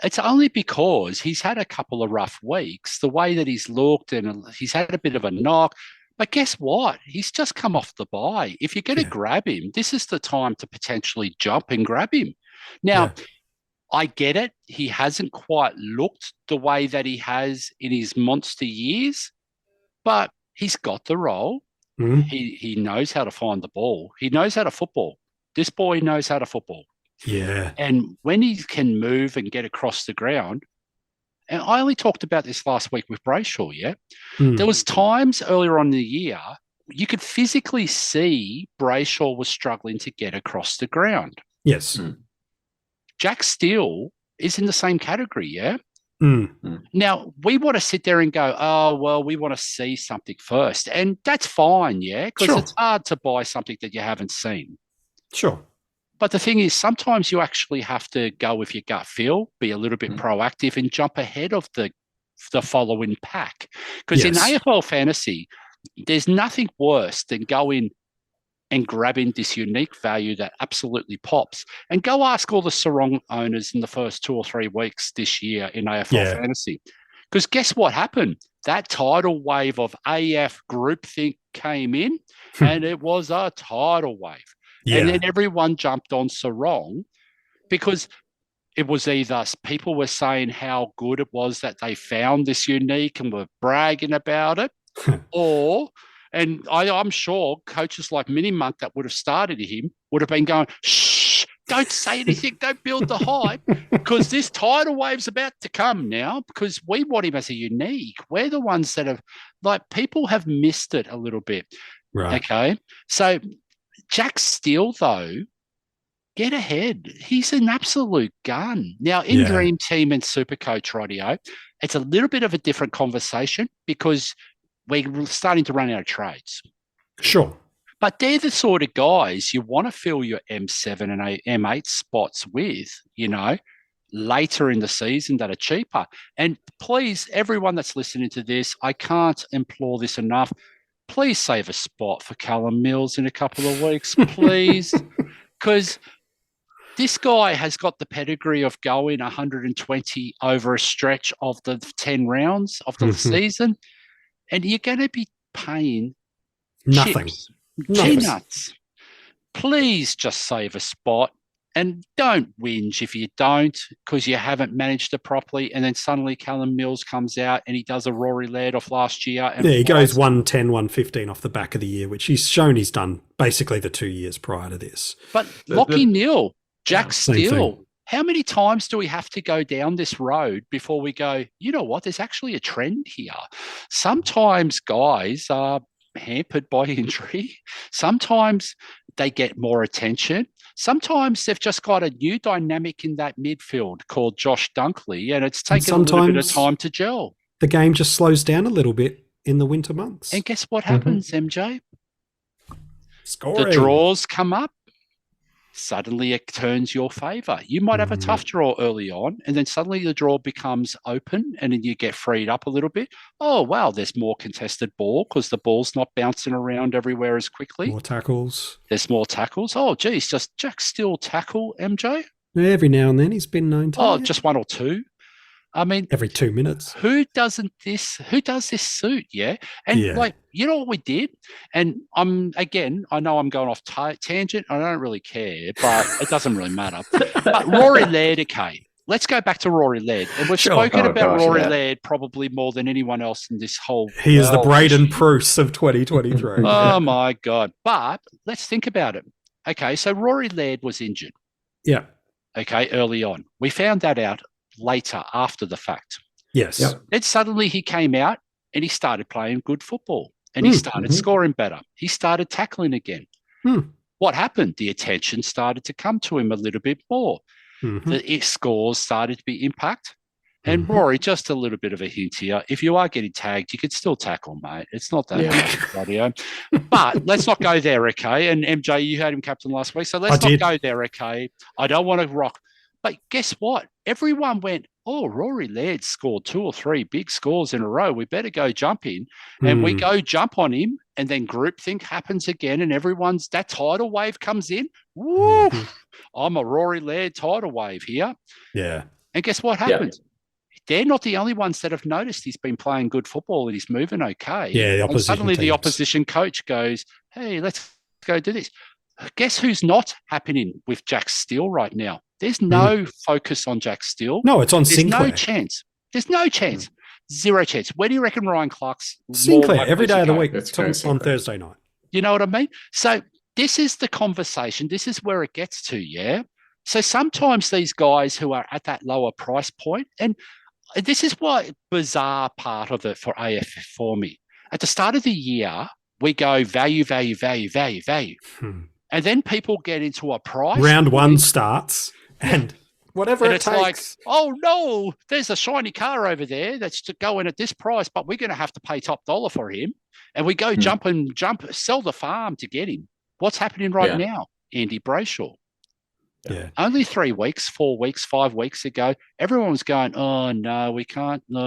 It's only because he's had a couple of rough weeks, the way that he's looked, and he's had a bit of a knock. But guess what? He's just come off the bye. If you're going to grab him, this is the time to potentially jump and grab him. Now, I get it. He hasn't quite looked the way that he has in his monster years, but he's got the role. He knows how to find the ball. He knows how to football. This boy knows how to football. Yeah. And when he can move and get across the ground, and I only talked about this last week with Brayshaw, there was times earlier on in the year you could physically see Brayshaw was struggling to get across the ground. Yes. Jack Steele is in the same category, Now, we want to sit there and go, oh, well, we want to see something first. And that's fine, because it's hard to buy something that you haven't seen. Sure. But the thing is, sometimes you actually have to go with your gut feel, be a little bit proactive and jump ahead of the following pack. Because in AFL fantasy, there's nothing worse than going and grabbing this unique value that absolutely pops. And go ask all the Sarong owners in the first 2 or 3 weeks this year in AFL fantasy. Because guess what happened? That tidal wave of AF groupthink came in, and it was a tidal wave. Yeah. And then everyone jumped on Sarong because it was either people were saying how good it was that they found this unique and were bragging about it, and I'm sure coaches like MiniMonk that would have started him would have been going, shh, don't say anything, don't build the hype, because this tidal wave's about to come now, because we want him as a unique. We're the ones that have, people have missed it a little bit. Right. Okay. So Jack Steele, though, get ahead. He's an absolute gun. Now, in Dream Team and SuperCoach Radio, it's a little bit of a different conversation because we're starting to run out of trades. Sure. But they're the sort of guys you want to fill your M7 and M8 spots with, later in the season that are cheaper. And please, everyone that's listening to this, I can't implore this enough. Please save a spot for Callum Mills in a couple of weeks, please. Because this guy has got the pedigree of going 120 over a stretch of the 10 rounds of the season. And you're going to be paying nothing. Peanuts. Please just save a spot and don't whinge if you don't because you haven't managed it properly. And then suddenly Callum Mills comes out and he does a Rory Laird off last year. And he goes 110, 115 off the back of the year, which he's shown he's done basically the 2 years prior to this. But Lockie Neal, Jack Steele, how many times do we have to go down this road before we go, you know what, there's actually a trend here. Sometimes guys are hampered by injury. Sometimes they get more attention. Sometimes they've just got a new dynamic in that midfield called Josh Dunkley, and it's taken a little bit of time to gel. The game just slows down a little bit in the winter months. And guess what happens, MJ? Scoring. The draws come up. Suddenly it turns your favour. You might have a tough draw early on, and then suddenly the draw becomes open, and then you get freed up a little bit. Oh, wow, there's more contested ball because the ball's not bouncing around everywhere as quickly. More tackles. There's more tackles. Oh, geez, does Jack still tackle, MJ? Every now and then he's been known to. Oh, just one or two. I mean, every 2 minutes. Who does this suit? Yeah. And you know what we did? And I know I'm going off tangent. I don't really care, but it doesn't really matter. But Rory Laird, okay. Let's go back to Rory Laird. And we've spoken about Rory Laird probably more than anyone else in this whole He is the Braden Pruce of 2023. Oh my God. But let's think about it. Okay, so Rory Laird was injured. Yeah. Okay, early on. We found that out later after the fact. Yes. Yep. Then suddenly he came out and he started playing good football and he started scoring better. He started tackling again. What happened? The attention started to come to him a little bit more. The scores started to be impact. And Rory, just a little bit of a hint here. If you are getting tagged, you could still tackle, mate. It's not that much radio. But let's not go there, okay? And MJ, you had him captain last week, so let's not go there, okay? I don't want to rock. But guess what? Everyone went, oh, Rory Laird scored 2 or 3 big scores in a row. We better go jump in. And we go jump on him, and then groupthink happens again, and that tidal wave comes in. Woo! I'm a Rory Laird tidal wave here. Yeah. And guess what happened? They're not the only ones that have noticed he's been playing good football and he's moving okay. Yeah, the opposition and suddenly teams. The opposition coach goes, hey, let's go do this. Guess who's not happening with Jack Steele right now? There's no focus on Jack Steele. No, it's on Sinclair. There's no chance. There's no chance. Zero chance. Where do you reckon Ryan Clark's Sinclair every day of the week on Thursday night? You know what I mean? So this is the conversation. This is where it gets to, yeah? So sometimes these guys who are at that lower price point, and this is what bizarre part of it for AF for me. At the start of the year, we go value, value, value, value, value. And then people get into a price. Round one starts and whatever and it it's takes. like, oh no, there's a shiny car over there that's to go in at this price, but we're going to have to pay top dollar for him. And we go jump, sell the farm to get him. What's happening right now? Andy Brayshaw. Yeah. Only 3 weeks, 4 weeks, 5 weeks ago, everyone was going, oh, no, we can't. No,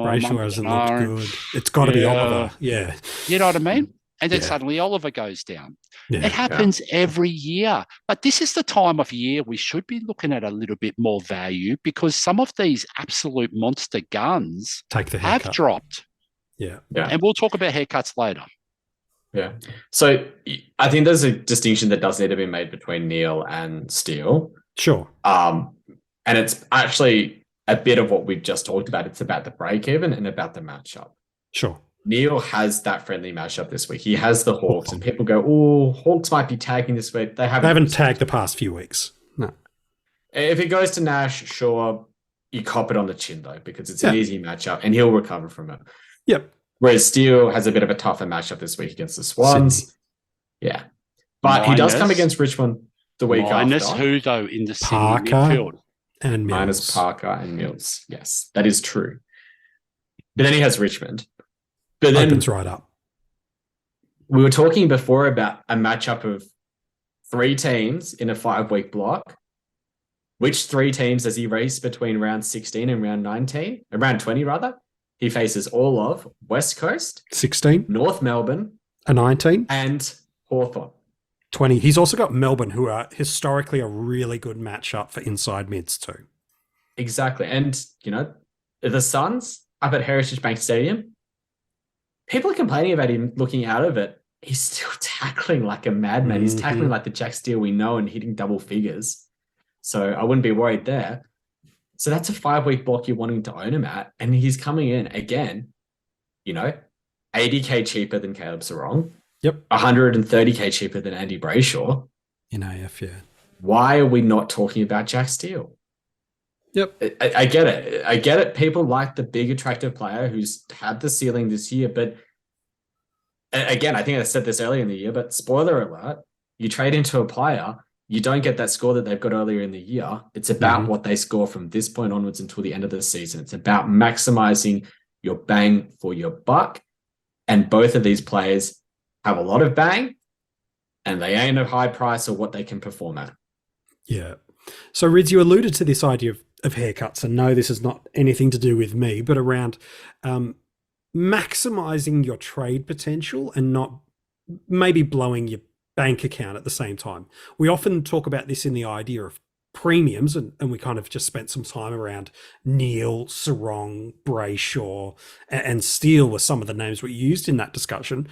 Brayshaw hasn't looked good. It's got to be Oliver. Yeah. You know what I mean? and then Yeah. suddenly Oliver goes down. Yeah. It happens every year. But this is the time of year we should be looking at a little bit more value because some of these absolute monster guns Take the have haircut. dropped. Yeah. Yeah. And we'll talk about haircuts later. Yeah. So I think there's a distinction that does need to be made between Neil and Steele. Sure. And it's actually a bit of what we've just talked about. It's about the break even and about the matchup. Sure. Neil has that friendly matchup this week. He has the Hawks, and people go, "Oh, Hawks might be tagging this week." They haven't tagged the past few weeks. No. If it goes to Nash, sure, you cop it on the chin though, because it's an easy matchup, and he'll recover from it. Yep. Whereas Steele has a bit of a tougher matchup this week against the Swans. Sydney. Yeah, but he does come against Richmond the week Minus after. who though in the Sydney Parker midfield? and Mills. Minus Parker and Mills. Yes, that is true. But then he has Richmond. But then Opens right up. we were talking before about a matchup of 3 teams in a 5-week block. Which 3 teams does he race between round 16 and round 19? Round 20, rather. He faces all of West Coast, 16, North Melbourne, a 19, and Hawthorn. 20. He's also got Melbourne, who are historically a really good matchup for inside mids too. Exactly. And, the Suns up at Heritage Bank Stadium, people are complaining about him looking out of it. He's still tackling like a madman. He's tackling like the Jack Steele we know and hitting double figures. So I wouldn't be worried there. So that's a 5-week block you're wanting to own him at. And he's coming in again, 80K cheaper than Caleb Sarong. Yep. 130K cheaper than Andy Brayshaw. In AF, yeah. Why are we not talking about Jack Steele? Yep. I get it. I get it. People like the big, attractive player who's had the ceiling this year. But again, I think I said this earlier in the year, but spoiler alert, you trade into a player, you don't get that score that they've got earlier in the year. It's about what they score from this point onwards until the end of the season. It's about maximizing your bang for your buck. And both of these players have a lot of bang, and they ain't a high price of what they can perform at. Yeah. So, Rids, you alluded to this idea of haircuts, and no, this is not anything to do with me, but around maximizing your trade potential and not maybe blowing your bank account at the same time. We often talk about this in the idea of premiums, and we kind of just spent some time around Neil, Sarong, Brayshaw, and Steele were some of the names we used in that discussion.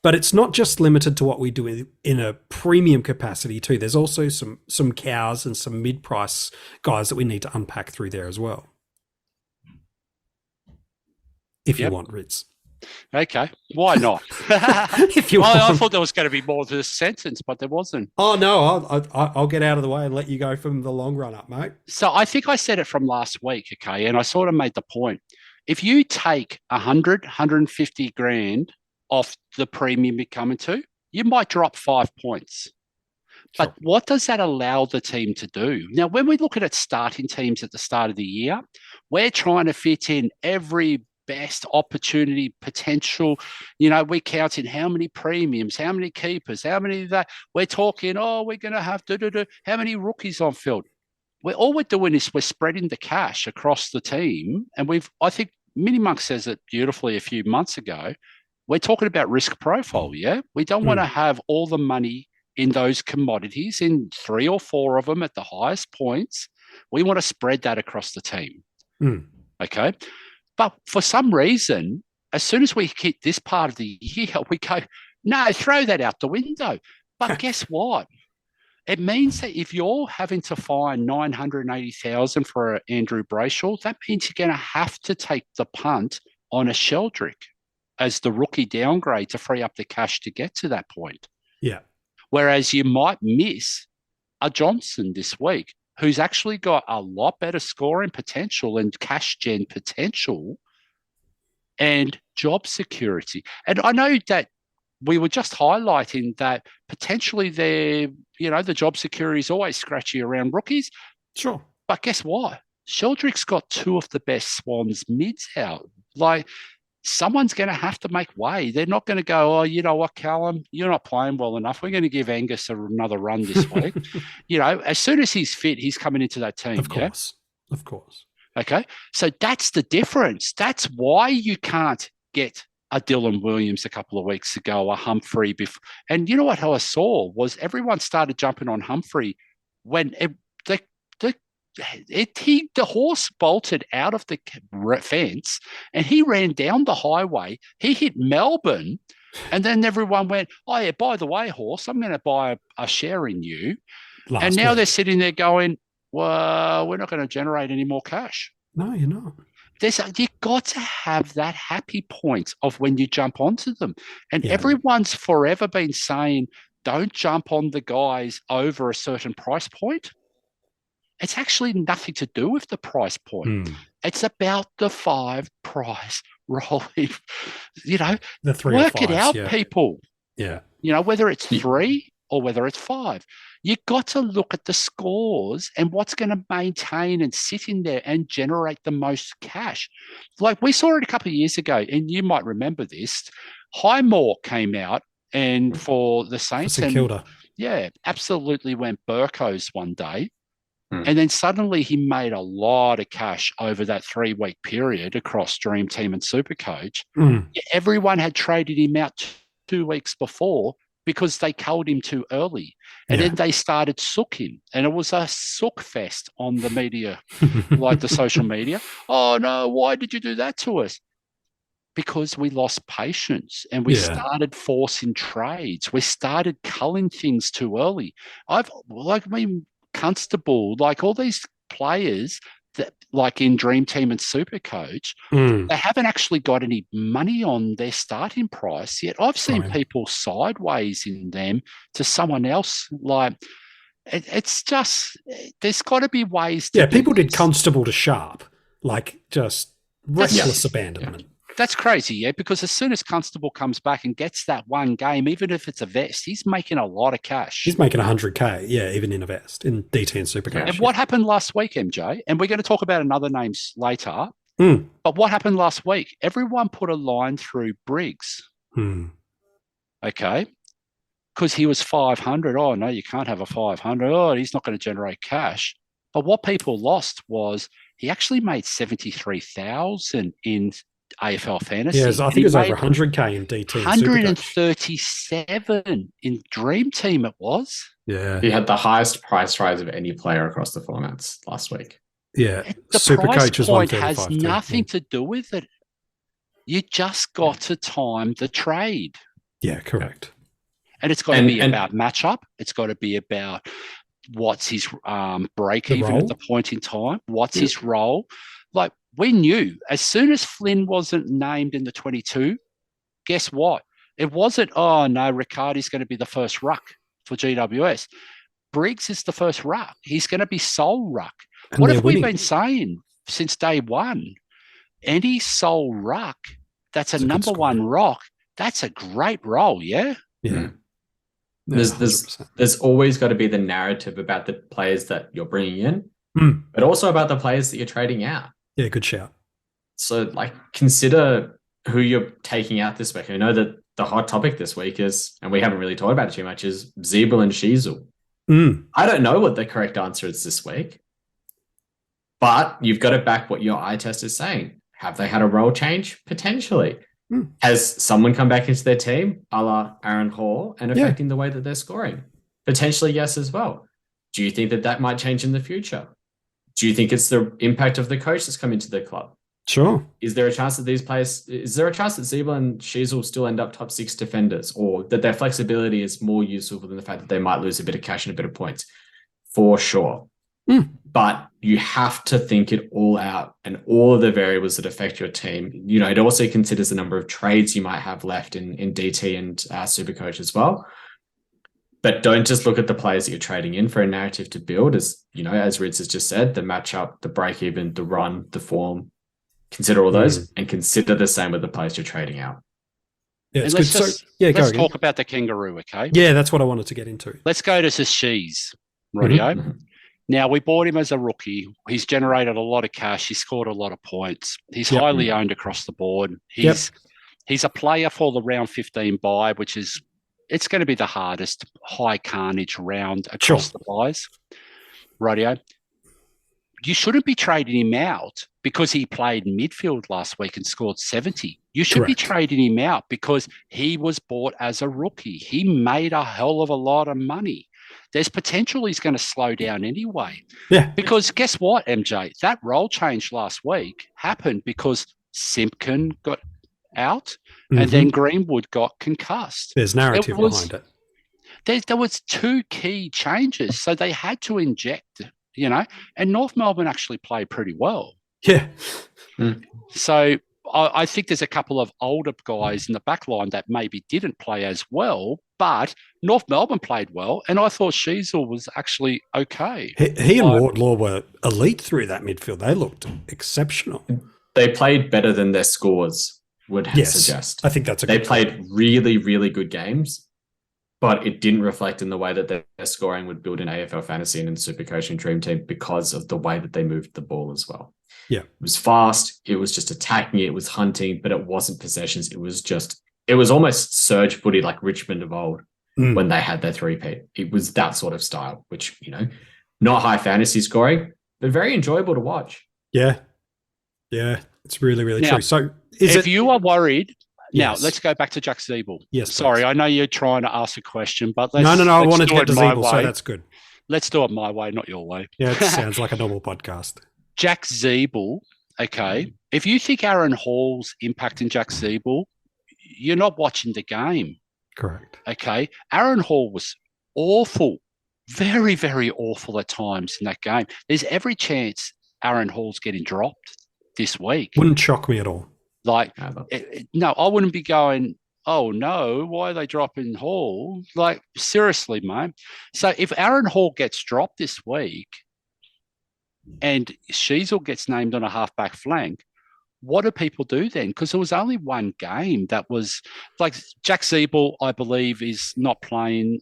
But it's not just limited to what we do in a premium capacity too. There's also some cows and some mid-price guys that we need to unpack through there as well. If you want, Rids. Okay, why not? If you I want. thought there was going to be more to this sentence, but there wasn't. Oh, no, I'll get out of the way and let you go from the long run up, mate. So I think I said it from last week, okay, and I sort of made the point. If you take 150 grand off the premium you're coming to, you might drop 5 points. But what does that allow the team to do? Now, when we look at starting teams at the start of the year, we're trying to fit in every best opportunity potential. We count in how many premiums, how many keepers, how many of that. We're talking, we're going to have how many rookies on field. All we're doing is we're spreading the cash across the team. And I think MiniMonk says it beautifully a few months ago. We're talking about risk profile, yeah? We don't want to have all the money in those commodities, in 3 or 4 of them at the highest points. We want to spread that across the team, okay? But for some reason, as soon as we hit this part of the year, we go, no, throw that out the window. But guess what? It means that if you're having to find 980,000 for Andrew Brayshaw, that means you're going to have to take the punt on a Sheldrick as the rookie downgrade to free up the cash to get to that point. Yeah. Whereas you might miss a Johnson this week, who's actually got a lot better scoring potential and cash gen potential and job security. And I know that we were just highlighting that potentially the job security is always scratchy around rookies. Sure. But guess what? Sheldrick's got 2 of the best Swans mids out. Someone's going to have to make way. They're not going to go, oh, you know what, Callum, you're not playing well enough. We're going to give Angus another run this week. As soon as he's fit, he's coming into that team. Of course. Okay. So that's the difference. That's why you can't get a Dylan Williams a couple of weeks ago, a Humphrey. And you know what I saw was everyone started jumping on Humphrey when the horse bolted out of the fence and he ran down the highway. He hit Melbourne, and then everyone went, "Oh yeah, by the way, horse, I'm going to buy a share in you." And now they're sitting there going, "Well, we're not going to generate any more cash." No, you're not. You've got to have that happy point of when you jump onto them. And everyone's forever been saying, don't jump on the guys over a certain price point. It's actually nothing to do with the price point. It's about the 5 price rolling. The 3 work or 5s, it out, people. Yeah. Whether it's 3 or whether it's 5. You've got to look at the scores and what's going to maintain and sit in there and generate the most cash. Like we saw it a couple of years ago, and you might remember this. Highmore came out and for the Saints. For St Kilda. Yeah, absolutely went Burkos one day. And then suddenly he made a lot of cash over that 3-week period across DreamTeam and SuperCoach. Everyone had traded him out 2 weeks before because they culled him too early. And then they started sooking. And it was a sook fest on the media, like the social media. Oh, no, why did you do that to us? Because we lost patience and we started forcing trades. We started culling things too early. Constable, like all these players that, like in DreamTeam and SuperCoach, they haven't actually got any money on their starting price yet. I've seen people sideways in them to someone else. Like it's just there's got to be ways. To people did Constable to Sharp, like just reckless abandonment. That's crazy, because as soon as Constable comes back and gets that one game, even if it's a vest, he's making a lot of cash. He's making 100K, even in a vest, in DT and SuperCoach. And what happened last week, MJ? And we're going to talk about another names later. But what happened last week? Everyone put a line through Briggs. Okay? Because he was 500. Oh, no, you can't have a 500. Oh, he's not going to generate cash. But what people lost was he actually made 73,000 in AFL Fantasy. Yeah, I think it was over 100K in DT. 137 in DreamTeam it was. Yeah. He had the highest price rise of any player across the formats last week. Yeah. The price point has nothing to do with it. You just got to time the trade. Yeah, correct. And it's got to be about matchup. It's got to be about what's his break even at the point in time. What's his role? Like, we knew as soon as Flynn wasn't named in the 22, guess what? It wasn't, oh, no, Riccardi's going to be the first ruck for GWS. Briggs is the first ruck. He's going to be sole ruck. And what have we been saying since day one? Any sole ruck that's a number one rock, that's a great role, yeah? Yeah. There's always got to be the narrative about the players that you're bringing in, but also about the players that you're trading out. Yeah, good shout. So, consider who you're taking out this week. I know that the hot topic this week is, and we haven't really talked about it too much, is Ziebell and Sheezel. I don't know what the correct answer is this week, but you've got to back what your eye test is saying. Have they had a role change? Potentially. Has someone come back into their team, a la Aaron Hall, and affecting the way that they're scoring? Potentially, yes, as well. Do you think that might change in the future? Do you think it's the impact of the coach that's come into the club? Sure. Is there a chance that Ziebell and Sheezel still end up top 6 defenders, or that their flexibility is more useful than the fact that they might lose a bit of cash and a bit of points? For sure. But you have to think it all out and all of the variables that affect your team. It also considers the number of trades you might have left in DT and SuperCoach as well. But don't just look at the players that you're trading in for a narrative to build. As Rids has just said, the matchup, the break even, the run, the form. Consider all those and consider the same with the players you're trading out. Yeah, it's good. Let's talk about the kangaroo, okay? Yeah, that's what I wanted to get into. Let's go to Sheezel, rightio? Now, we bought him as a rookie. He's generated a lot of cash. He scored a lot of points. He's highly owned across the board. He's a player for the round 15 bye, which is it's going to be the hardest high carnage round across the buys. Rightio. you shouldn't be trading him out because he played midfield last week and scored 70. You should be trading him out because he was bought as a rookie. He made a hell of a lot of money. There's potential he's going to slow down anyway. Yeah. Because guess what, MJ? That role change last week happened because Simpkin got out and then Greenwood got concussed. There's narrative behind it. There was 2 key changes, so they had to inject, and North Melbourne actually played pretty well. Yeah. So I think there's a couple of older guys in the back line that maybe didn't play as well, but North Melbourne played well, and I thought Sheezel was actually okay. He and Wardlaw were elite through that midfield. They looked exceptional. They played better than their scores would suggest. I think that's They played really, really good games, but it didn't reflect in the way that their scoring would build in AFL Fantasy and in SuperCoach and Dream Team because of the way that they moved the ball as well. Yeah. It was fast. It was just attacking. It was hunting, but it wasn't possessions. It was almost surge footy like Richmond of old when they had their 3-peat. It was that sort of style, which, not high fantasy scoring, but very enjoyable to watch. Yeah. Yeah. It's really, really true. So if you are worried, now let's go back to Jack Ziebell. Yes. Sorry, I know you're trying to ask a question, but No, I wanted to get to Ziebell, so that's good. Let's do it my way, not your way. Yeah, it sounds like a normal podcast. Jack Ziebell, okay. If you think Aaron Hall's impacting Jack Ziebell, you're not watching the game. Correct. Okay. Aaron Hall was awful, very, very awful at times in that game. There's every chance Aaron Hall's getting dropped this week. Wouldn't shock me at all. Like, no, I wouldn't be going, oh no, why are they dropping Hall? Like, seriously, mate. So if Aaron Hall gets dropped this week and Sheezel gets named on a halfback flank, what do people do then? Because there was only one game that was like Jack Ziebell, I believe, is not playing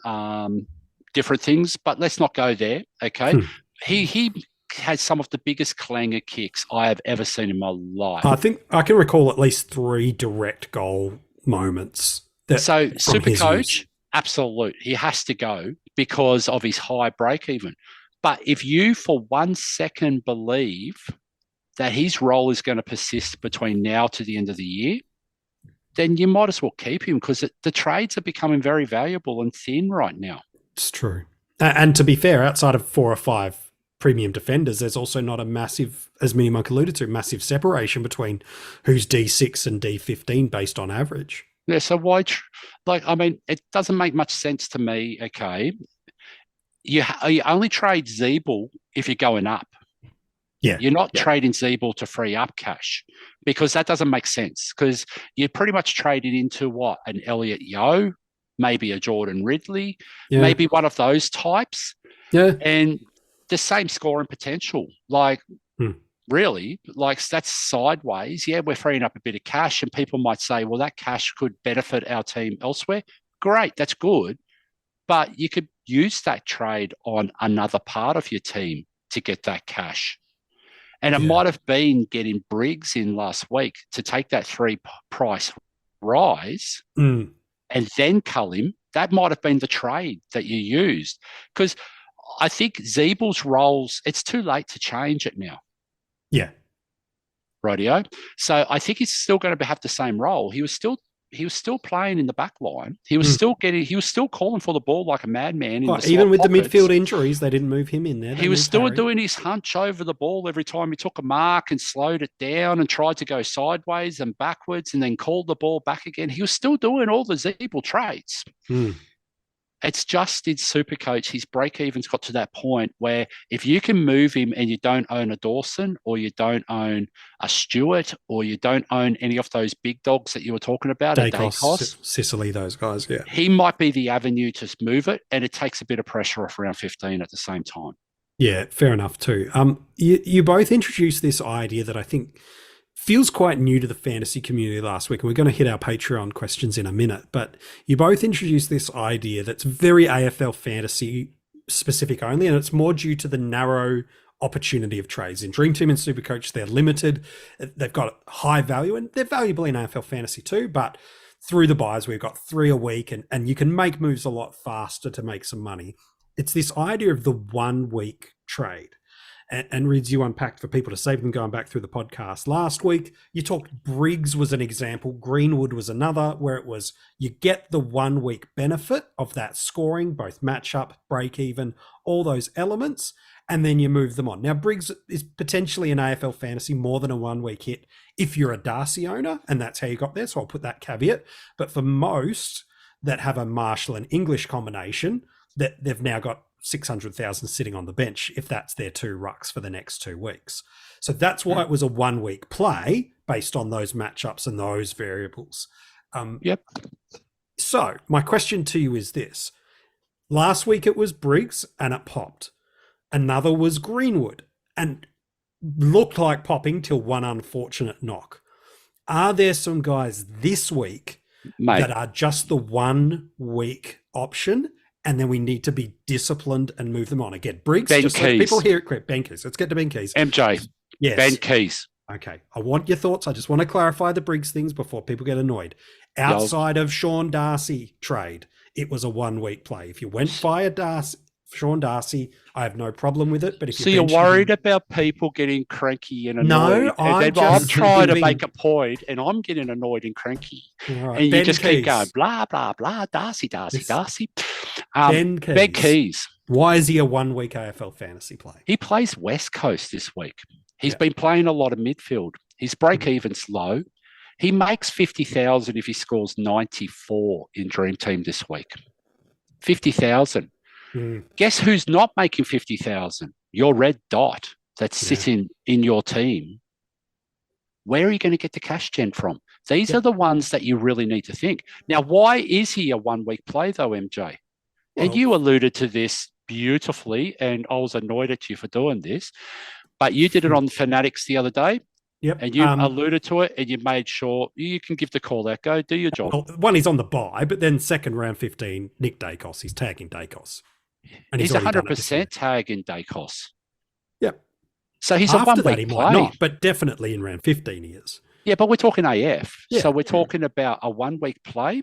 different things, but let's not go there. Okay. He has some of the biggest clanger kicks I have ever seen in my life. I think I can recall at least 3 direct goal moments. So SuperCoach, absolute. He has to go because of his high break even. But if you for 1 second believe that his role is going to persist between now to the end of the year, then you might as well keep him because the trades are becoming very valuable and thin right now. It's true. And to be fair, outside of 4 or 5 premium defenders, there's also not a massive, as MiniMonk alluded to, massive separation between who's D6 and D15 based on average. Yeah, so why, it doesn't make much sense to me, okay? You only trade Ziebell if you're going up. Yeah. You're not trading Ziebell to free up cash because that doesn't make sense because you're pretty much traded into what? An Elliot Yeo, maybe a Jordan Ridley, maybe one of those types. Yeah. And the same scoring potential. Really, that's sideways. Yeah, we're freeing up a bit of cash and people might say, well, that cash could benefit our team elsewhere. Great, that's good. But you could use that trade on another part of your team to get that cash. And it might have been getting Briggs in last week to take that 3 price rise and then cull him. That might have been the trade that you used. Because I think Ziebell's roles, it's too late to change it now. Yeah. Rightio. So I think he's still going to have the same role. He was still playing in the back line. He was still calling for the ball like a madman. Even with the midfield injuries, they didn't move him in there. He was still doing his hunch over the ball every time he took a mark and slowed it down and tried to go sideways and backwards and then called the ball back again. He was still doing all the Ziebell trades. It's just in SuperCoach, his break-even's got to that point where if you can move him and you don't own a Dawson or you don't own a Stewart or you don't own any of those big dogs that you were talking about, Dacos, Sicily, those guys, he might be the avenue to move it, and it takes a bit of pressure off around 15 at the same time. Yeah, fair enough too. You both introduced this idea that I think feels quite new to the fantasy community last week, and we're going to hit our Patreon questions in a minute, but you both introduced this idea that's very AFL fantasy specific only, and it's more due to the narrow opportunity of trades. In Dream Team and SuperCoach, they're limited. They've got high value, and they're valuable in AFL fantasy too, but through the buys, we've got 3 a week, and you can make moves a lot faster to make some money. It's this idea of the 1 week trade. And Rids, you unpacked for people to save them going back through the podcast last week. You talked Briggs was an example. Greenwood was another, where it was you get the 1 week benefit of that scoring, both matchup, break even, all those elements, and then you move them on. Now, Briggs is potentially an AFL fantasy more than a 1 week hit if you're a Darcy owner, and that's how you got there. So I'll put that caveat. But for most that have a Marshall and English combination, that they've now got 600,000 sitting on the bench if that's their 2 rucks for the next 2 weeks. So that's why it was a 1 week play based on those matchups and those variables. Yep. So my question to you is this. Last week it was Briggs and it popped. Another was Greenwood and looked like popping till one unfortunate knock. Are there some guys this week that are just the 1 week option, and then we need to be disciplined and move them on? Again, Briggs, Ben just so Keys. people hear it correct. Ben Keys. Let's get to Ben Keys. MJ. Yes. Ben Keys. Okay. I want your thoughts. I just want to clarify the Briggs things before people get annoyed. Outside of Sean Darcy trade, it was a 1 week play. If you went via Sean Darcy, I have no problem with it. But if So you're worried about people getting cranky and annoyed? No, I'm trying to giving- make a point, and I'm getting annoyed and cranky. All right, And you Ben just keep Keys. going, blah, blah, blah, Darcy. Ben Ben Keys. Why is he a 1 week AFL fantasy play? He plays West Coast this week. He's been playing a lot of midfield. His break even's low. He makes 50,000 if he scores 94 in Dream Team this week. 50,000. Guess who's not making 50,000? Your red dot that's sitting in your team. Where are you going to get the cash gen from? These are the ones that you really need to think. Now, why is he a 1 week play though, MJ? And you alluded to this beautifully, and I was annoyed at you for doing this, but you did it on Fanatics the other day. Yep. And you alluded to it, and you made sure you can give the call out. Go do your job. Well, one, he's on the bye, but then second round 15, Nick Dacos. He's tagging Dacos. And He's already done it this 100% week. tagging Dacos. Yep. So he's After a 1 that, he week might play. not, but definitely in round 15 he is. Yeah, but we're talking AF. Yeah. So we're talking about a 1 week play.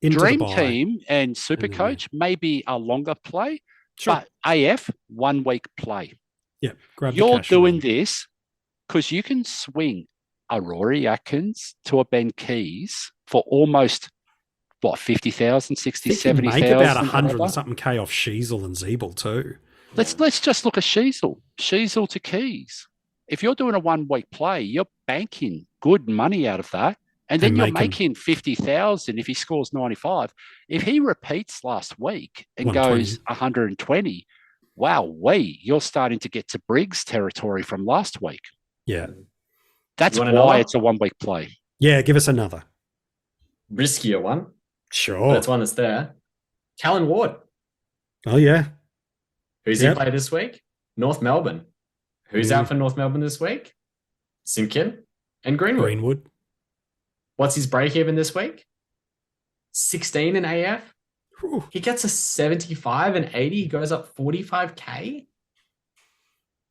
Into the Dream bye. Team and SuperCoach may be a longer play, Sure. but AF 1 week play. Yeah. Grab the You're cash and doing run. this because you can swing a Rory Atkins to a Ben Keys for almost, 50,000, 60, I think you 70,000? make about 100 and something K off Sheezel and Ziebell too. Let's just look at Sheezel. Sheezel to Keys. If you're doing a 1 week play, you're banking good money out of that. And then And you're making- making 50,000 if he scores 95. If he repeats last week and 120. goes 120, you're starting to get to Briggs territory from last week. Yeah. That's You why want another? it's a 1 week play. Yeah, give us another. Riskier one. Sure. That's one that's there. Callan Ward. Oh, yeah. Who's Yep. he played this week? North Melbourne. Who's out for North Melbourne this week? Simpkin and Greenwood. Greenwood. What's his break even this week? 16 in AF. Whew. He gets a 75 and 80. He goes up 45K.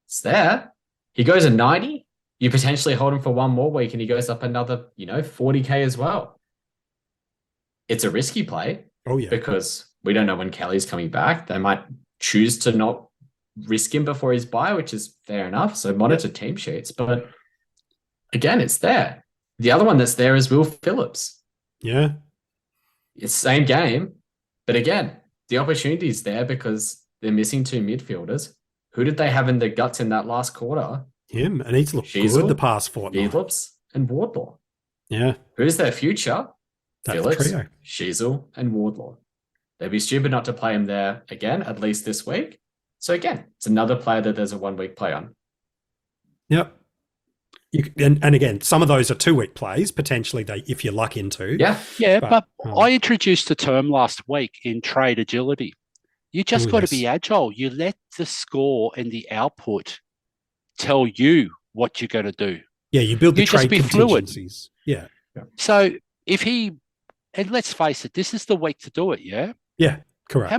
It's there. He goes a 90. You potentially hold him for one more week and he goes up another, 40K as well. It's a risky play Oh, yeah. because we don't know when Kelly's coming back. They might choose to not risk him before his bye, which is fair enough. So monitor team sheets. But again, it's there. The other one that's there is Will Phillips. Yeah. It's the same game. But again, the opportunity is there because they're missing 2 midfielders. Who did they have in the guts in that last quarter? Him. And he's looked Sheezel, good the past fortnight. Phillips and Wardlaw. Yeah. Who's their future? That Phillips, trio. Sheezel, and Wardlaw. They'd be stupid not to play him there again, at least this week. So again, it's another player that there's a 1 week play on. Yep. And again, some of those are 2 week plays, potentially if you luck into. Yeah. Yeah, But, but I introduced the term last week in trade agility. You just Oh, got to yes. be agile. You let the score and the output tell you what you're going to do. Yeah, you build the You just trade be fluid. contingencies. Yeah. So if and let's face it, this is the week to do it, yeah? Yeah, correct. How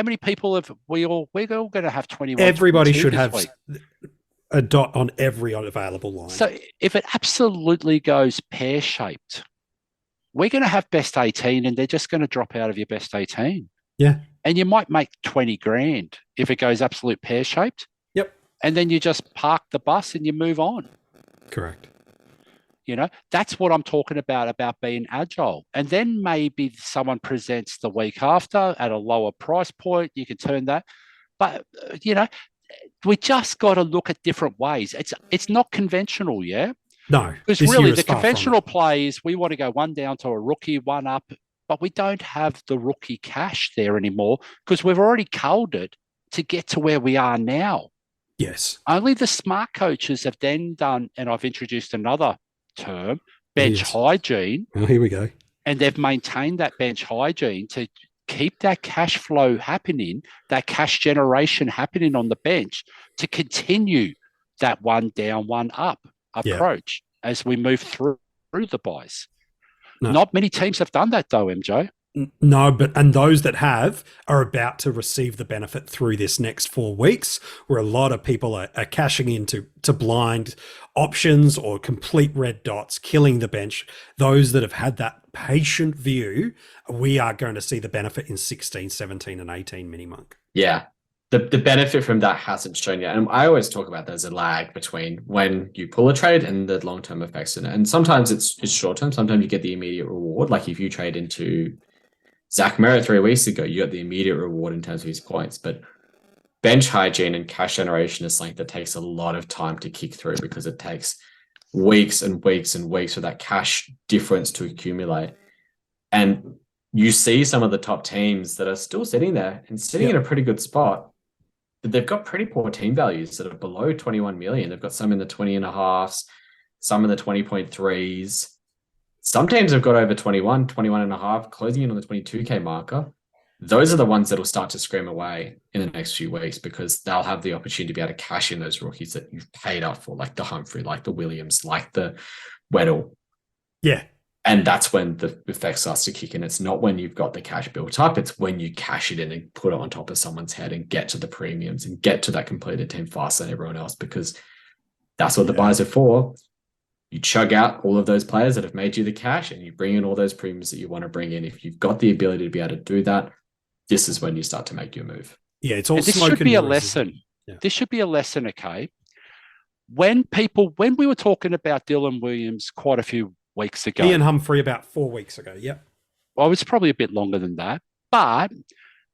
many people have we're all going to have 21? Everybody 22 should this have week. a dot on every available line. So if it absolutely goes pear-shaped, we're going to have best 18 and they're just going to drop out of your best 18. Yeah. And you might make 20 grand if it goes absolute pear-shaped. Yep. and then you just park the bus and you move on. Correct. You know, that's what I'm talking about being agile. And then maybe someone presents the week after at a lower price point. You can turn that. But, you know, we just got to look at different ways. It's not conventional, yeah? No. Because really the conventional play is we want to go one down to a rookie, one up, but we don't have the rookie cash there anymore because we've already culled it to get to where we are now. Yes. Only the smart coaches have then done, and I've introduced another term, bench hygiene. Well, here we go. And they've maintained that bench hygiene to keep that cash flow happening, that cash generation happening on the bench to continue that one down, one up approach as we move through the buys. No. Not many teams have done that though, MJ. No, and those that have are about to receive the benefit through this next 4 weeks, where a lot of people are cashing into blind options or complete red dots, killing the bench. Those that have had that patient view, we are going to see the benefit in 16, 17, and 18 MiniMonk. Yeah. The benefit from that hasn't shown yet. And I always talk about there's a lag between when you pull a trade and the long-term effects in it. And sometimes it's short-term. Sometimes you get the immediate reward. Like if you trade into Zach Merritt 3 weeks ago, you got the immediate reward in terms of his points. But bench hygiene and cash generation is something that takes a lot of time to kick through because it takes weeks and weeks and weeks for that cash difference to accumulate. And you see some of the top teams that are still sitting there and sitting in a pretty good spot, but they've got pretty poor team values that are below 21 million. They've got some in the 20.5s, some in the 20.3s. Some teams have got over 21, 21.5, closing in on the 22K marker. Those are the ones that will start to scream away in the next few weeks because they'll have the opportunity to be able to cash in those rookies that you've paid up for, like the Humphrey, like the Williams, like the Weddle. Yeah. And that's when the effect starts to kick in. It's not when you've got the cash built up. It's when you cash it in and put it on top of someone's head and get to the premiums and get to that completed team faster than everyone else because that's what the buys are for. You chug out all of those players that have made you the cash and you bring in all those premiums that you want to bring in. If you've got the ability to be able to do that, this is when you start to make your move. Yeah, it's all this should be a lesson. Yeah. This should be a lesson, okay? When we were talking about Dylan Williams quite a few weeks ago. Ian Humphrey about 4 weeks ago, yep. Well, it's probably a bit longer than that. But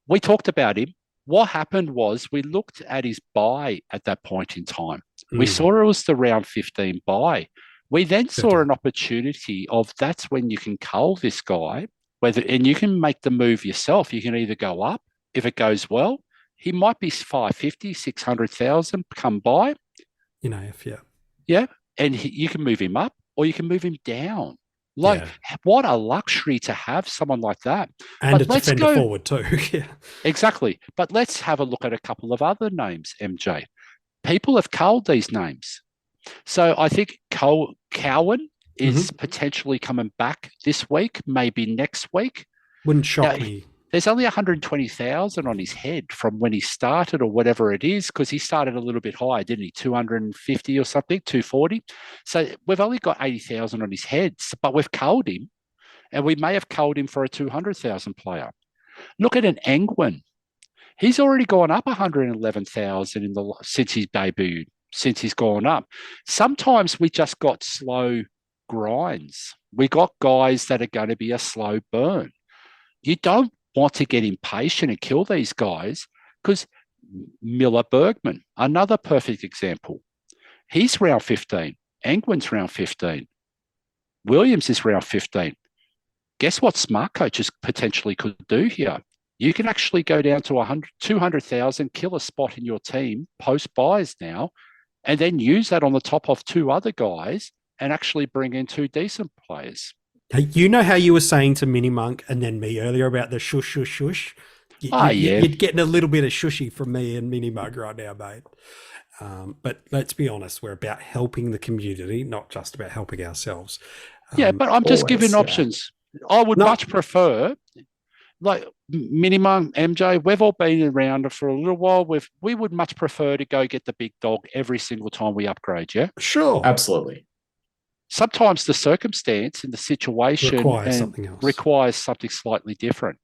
we talked about him. What happened was we looked at his buy at that point in time. We saw it was the round 15 buy. We then saw an opportunity of that's when you can cull this guy, and you can make the move yourself. You can either go up if it goes well. He might be 550, 600,000 come by. In AF, yeah. Yeah, and you can move him up or you can move him down. Like, what a luxury to have someone like that. And a defender forward too. Yeah. Exactly. But let's have a look at a couple of other names, MJ. People have culled these names. So I think Cowan is potentially coming back this week, maybe next week. Wouldn't shock me. There's only 120,000 on his head from when he started or whatever it is, because he started a little bit higher, didn't he? 250 or something, 240. So we've only got 80,000 on his head, but we've culled him, and we may have culled him for a 200,000 player. Look at an Angwin. He's already gone up 111,000 since he's debuted, since he's gone up. Sometimes we just got slow grinds. We got guys that are going to be a slow burn. You don't want to get impatient and kill these guys because Miller Bergman, another perfect example. He's round 15. Angwin's round 15. Williams is round 15. Guess what smart coaches potentially could do here? You can actually go down to 200,000, kill a spot in your team, post buys now, and then use that on the top of two other guys and actually bring in two decent players. Hey, you know how you were saying to MiniMonk and then me earlier about the shush, shush, shush? You're getting a little bit of shushy from me and MiniMonk right now, mate. But let's be honest, we're about helping the community, not just about helping ourselves. But I'm just giving options. I would much prefer, like MiniMonk, MJ, we've all been around for a little while. We would much prefer to go get the big dog every single time we upgrade, yeah? Sure. Absolutely. Sometimes the circumstance and the situation requires something else. Requires something slightly different.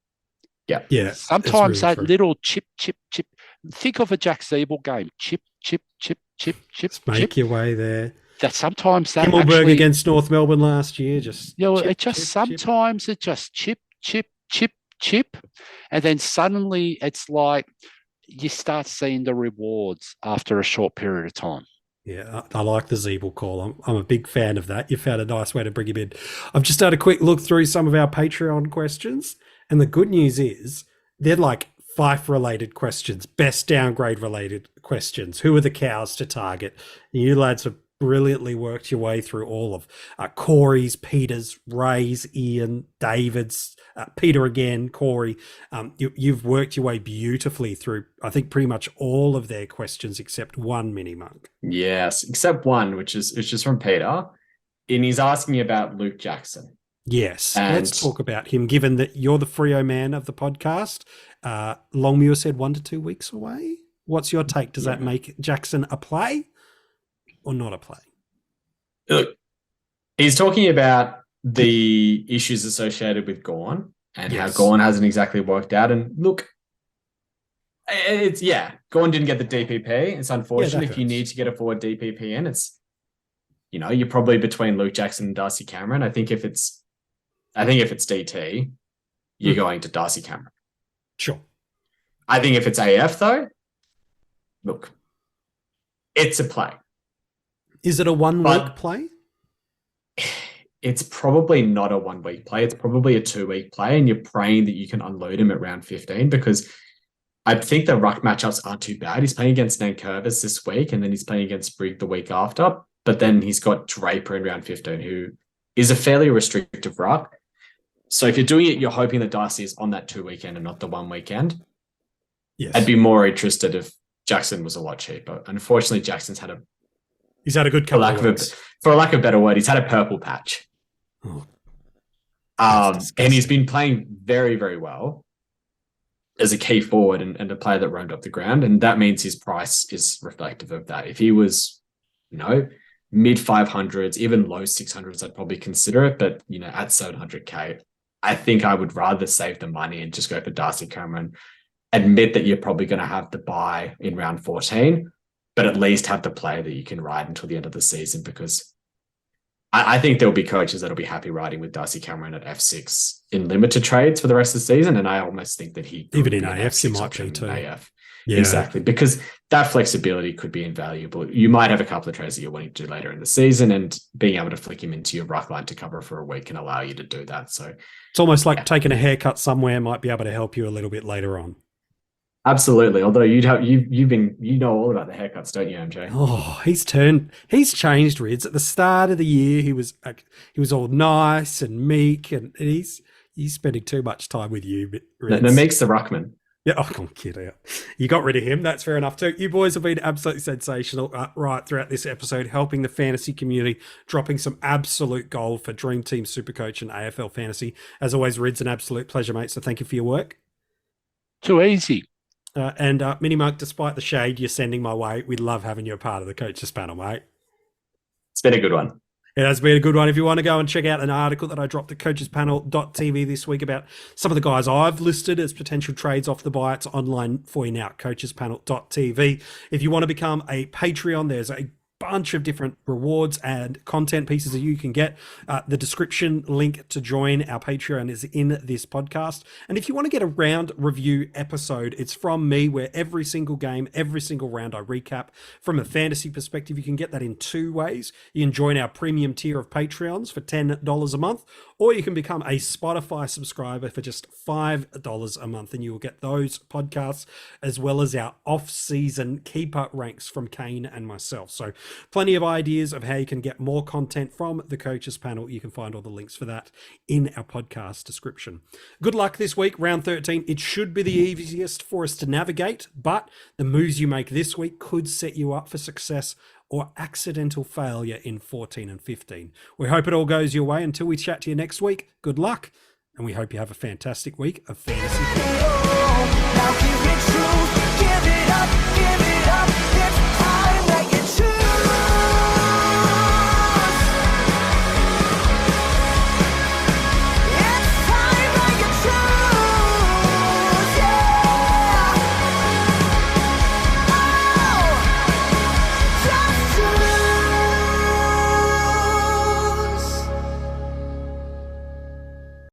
Yeah. Sometimes it's that really true. little chip. Think of a Jack Ziebell game. Chip. Just make your way there. That sometimes that Himmelberg actually, against North Melbourne last year. Just sometimes it just chip, and then suddenly it's like you start seeing the rewards after a short period of time. Yeah, I like the Ziebell call. I'm a big fan of that. You found a nice way to bring him in. I've just had a quick look through some of our Patreon questions, and the good news is they're like Fife-related questions, best downgrade-related questions. Who are the cows to target? You lads have brilliantly worked your way through all of Corey's, Peter's, Ray's, Ian, David's, Peter again, Corey. You've worked your way beautifully through, I think, pretty much all of their questions except one, MiniMonk. Yes, except one, which is from Peter, and he's asking about Luke Jackson. Yes, And let's talk about him, given that you're the Freo man of the podcast. Longmuir said 1 to 2 weeks away. What's your take? Does that make Jackson a play or not a play? Look, he's talking about the issues associated with Gawn and how Gawn hasn't exactly worked out. And look, Gawn didn't get the DPP. It's unfortunate if you need to get a forward DPP in. It's, you're probably between Luke Jackson and Darcy Cameron. I think if it's DT, you're going to Darcy Cameron. Sure. I think if it's AF though, look, it's a play. Is it a 1 week play? It's probably not a 1 week play. It's probably a 2 week play, and you're praying that you can unload him at round 15 because I think the ruck matchups aren't too bad. He's playing against Nankervis this week, and then he's playing against Brigg the week after. But then he's got Draper in round 15, who is a fairly restrictive ruck. So if you're doing it, you're hoping that Darcy is on that 2 weekend and not the 1 weekend. Yes. I'd be more interested if Jackson was a lot cheaper. Unfortunately, Jackson's had he's had a good couple of weeks. For lack of a better word, he's had a purple patch. And he's been playing very, very well as a key forward and a player that roamed up the ground. And that means his price is reflective of that. If he was, mid 500s, even low 600s, I'd probably consider it. But, at 700K, I think I would rather save the money and just go for Darcy Cameron. Admit that you're probably going to have to buy in round 14, but at least have the player that you can ride until the end of the season, because I think there'll be coaches that'll be happy riding with Darcy Cameron at F6 in limited trades for the rest of the season. And I almost think that he even in AF, you might be too. AF. Yeah. Exactly. Because that flexibility could be invaluable. You might have a couple of trades that you're wanting to do later in the season, and being able to flick him into your ruck line to cover for a week can allow you to do that. So it's almost like taking a haircut somewhere might be able to help you a little bit later on. Absolutely. Although you've know all about the haircuts, don't you, MJ? Oh, he's changed, Rids. At the start of the year, he was all nice and meek, and he's spending too much time with you, Rids. No, Meek's the ruckman. Yeah, oh, kid out. You got rid of him. That's fair enough too. You boys have been absolutely sensational right throughout this episode, helping the fantasy community, dropping some absolute gold for Dream Team, SuperCoach, and AFL Fantasy. As always, Rids, an absolute pleasure, mate. So thank you for your work. Too easy. And MiniMonk, despite the shade you're sending my way, we love having you a part of the coaches panel, mate. It's been a good one. It has been a good one. If you want to go and check out an article that I dropped at coachespanel.tv this week about some of the guys I've listed as potential trades off the buy, it's online for you now, coachespanel.tv. If you want to become a Patreon, there's a bunch of different rewards and content pieces that you can get. The description link to join our Patreon is in this podcast. And if you want to get a round review episode, it's from me, where every single game, every single round I recap. From a fantasy perspective, you can get that in 2 ways. You can join our premium tier of Patreons for $10 a month, or you can become a Spotify subscriber for just $5 a month, and you will get those podcasts as well as our off-season keeper ranks from Kane and myself. So plenty of ideas of how you can get more content from the coaches panel. You can find all the links for that in our podcast description. Good luck this week, round 13. It should be the easiest for us to navigate, but the moves you make this week could set you up for success or accidental failure in 14 and 15. We hope it all goes your way. Until we chat to you next week, good luck, and we hope you have a fantastic week of fantasy.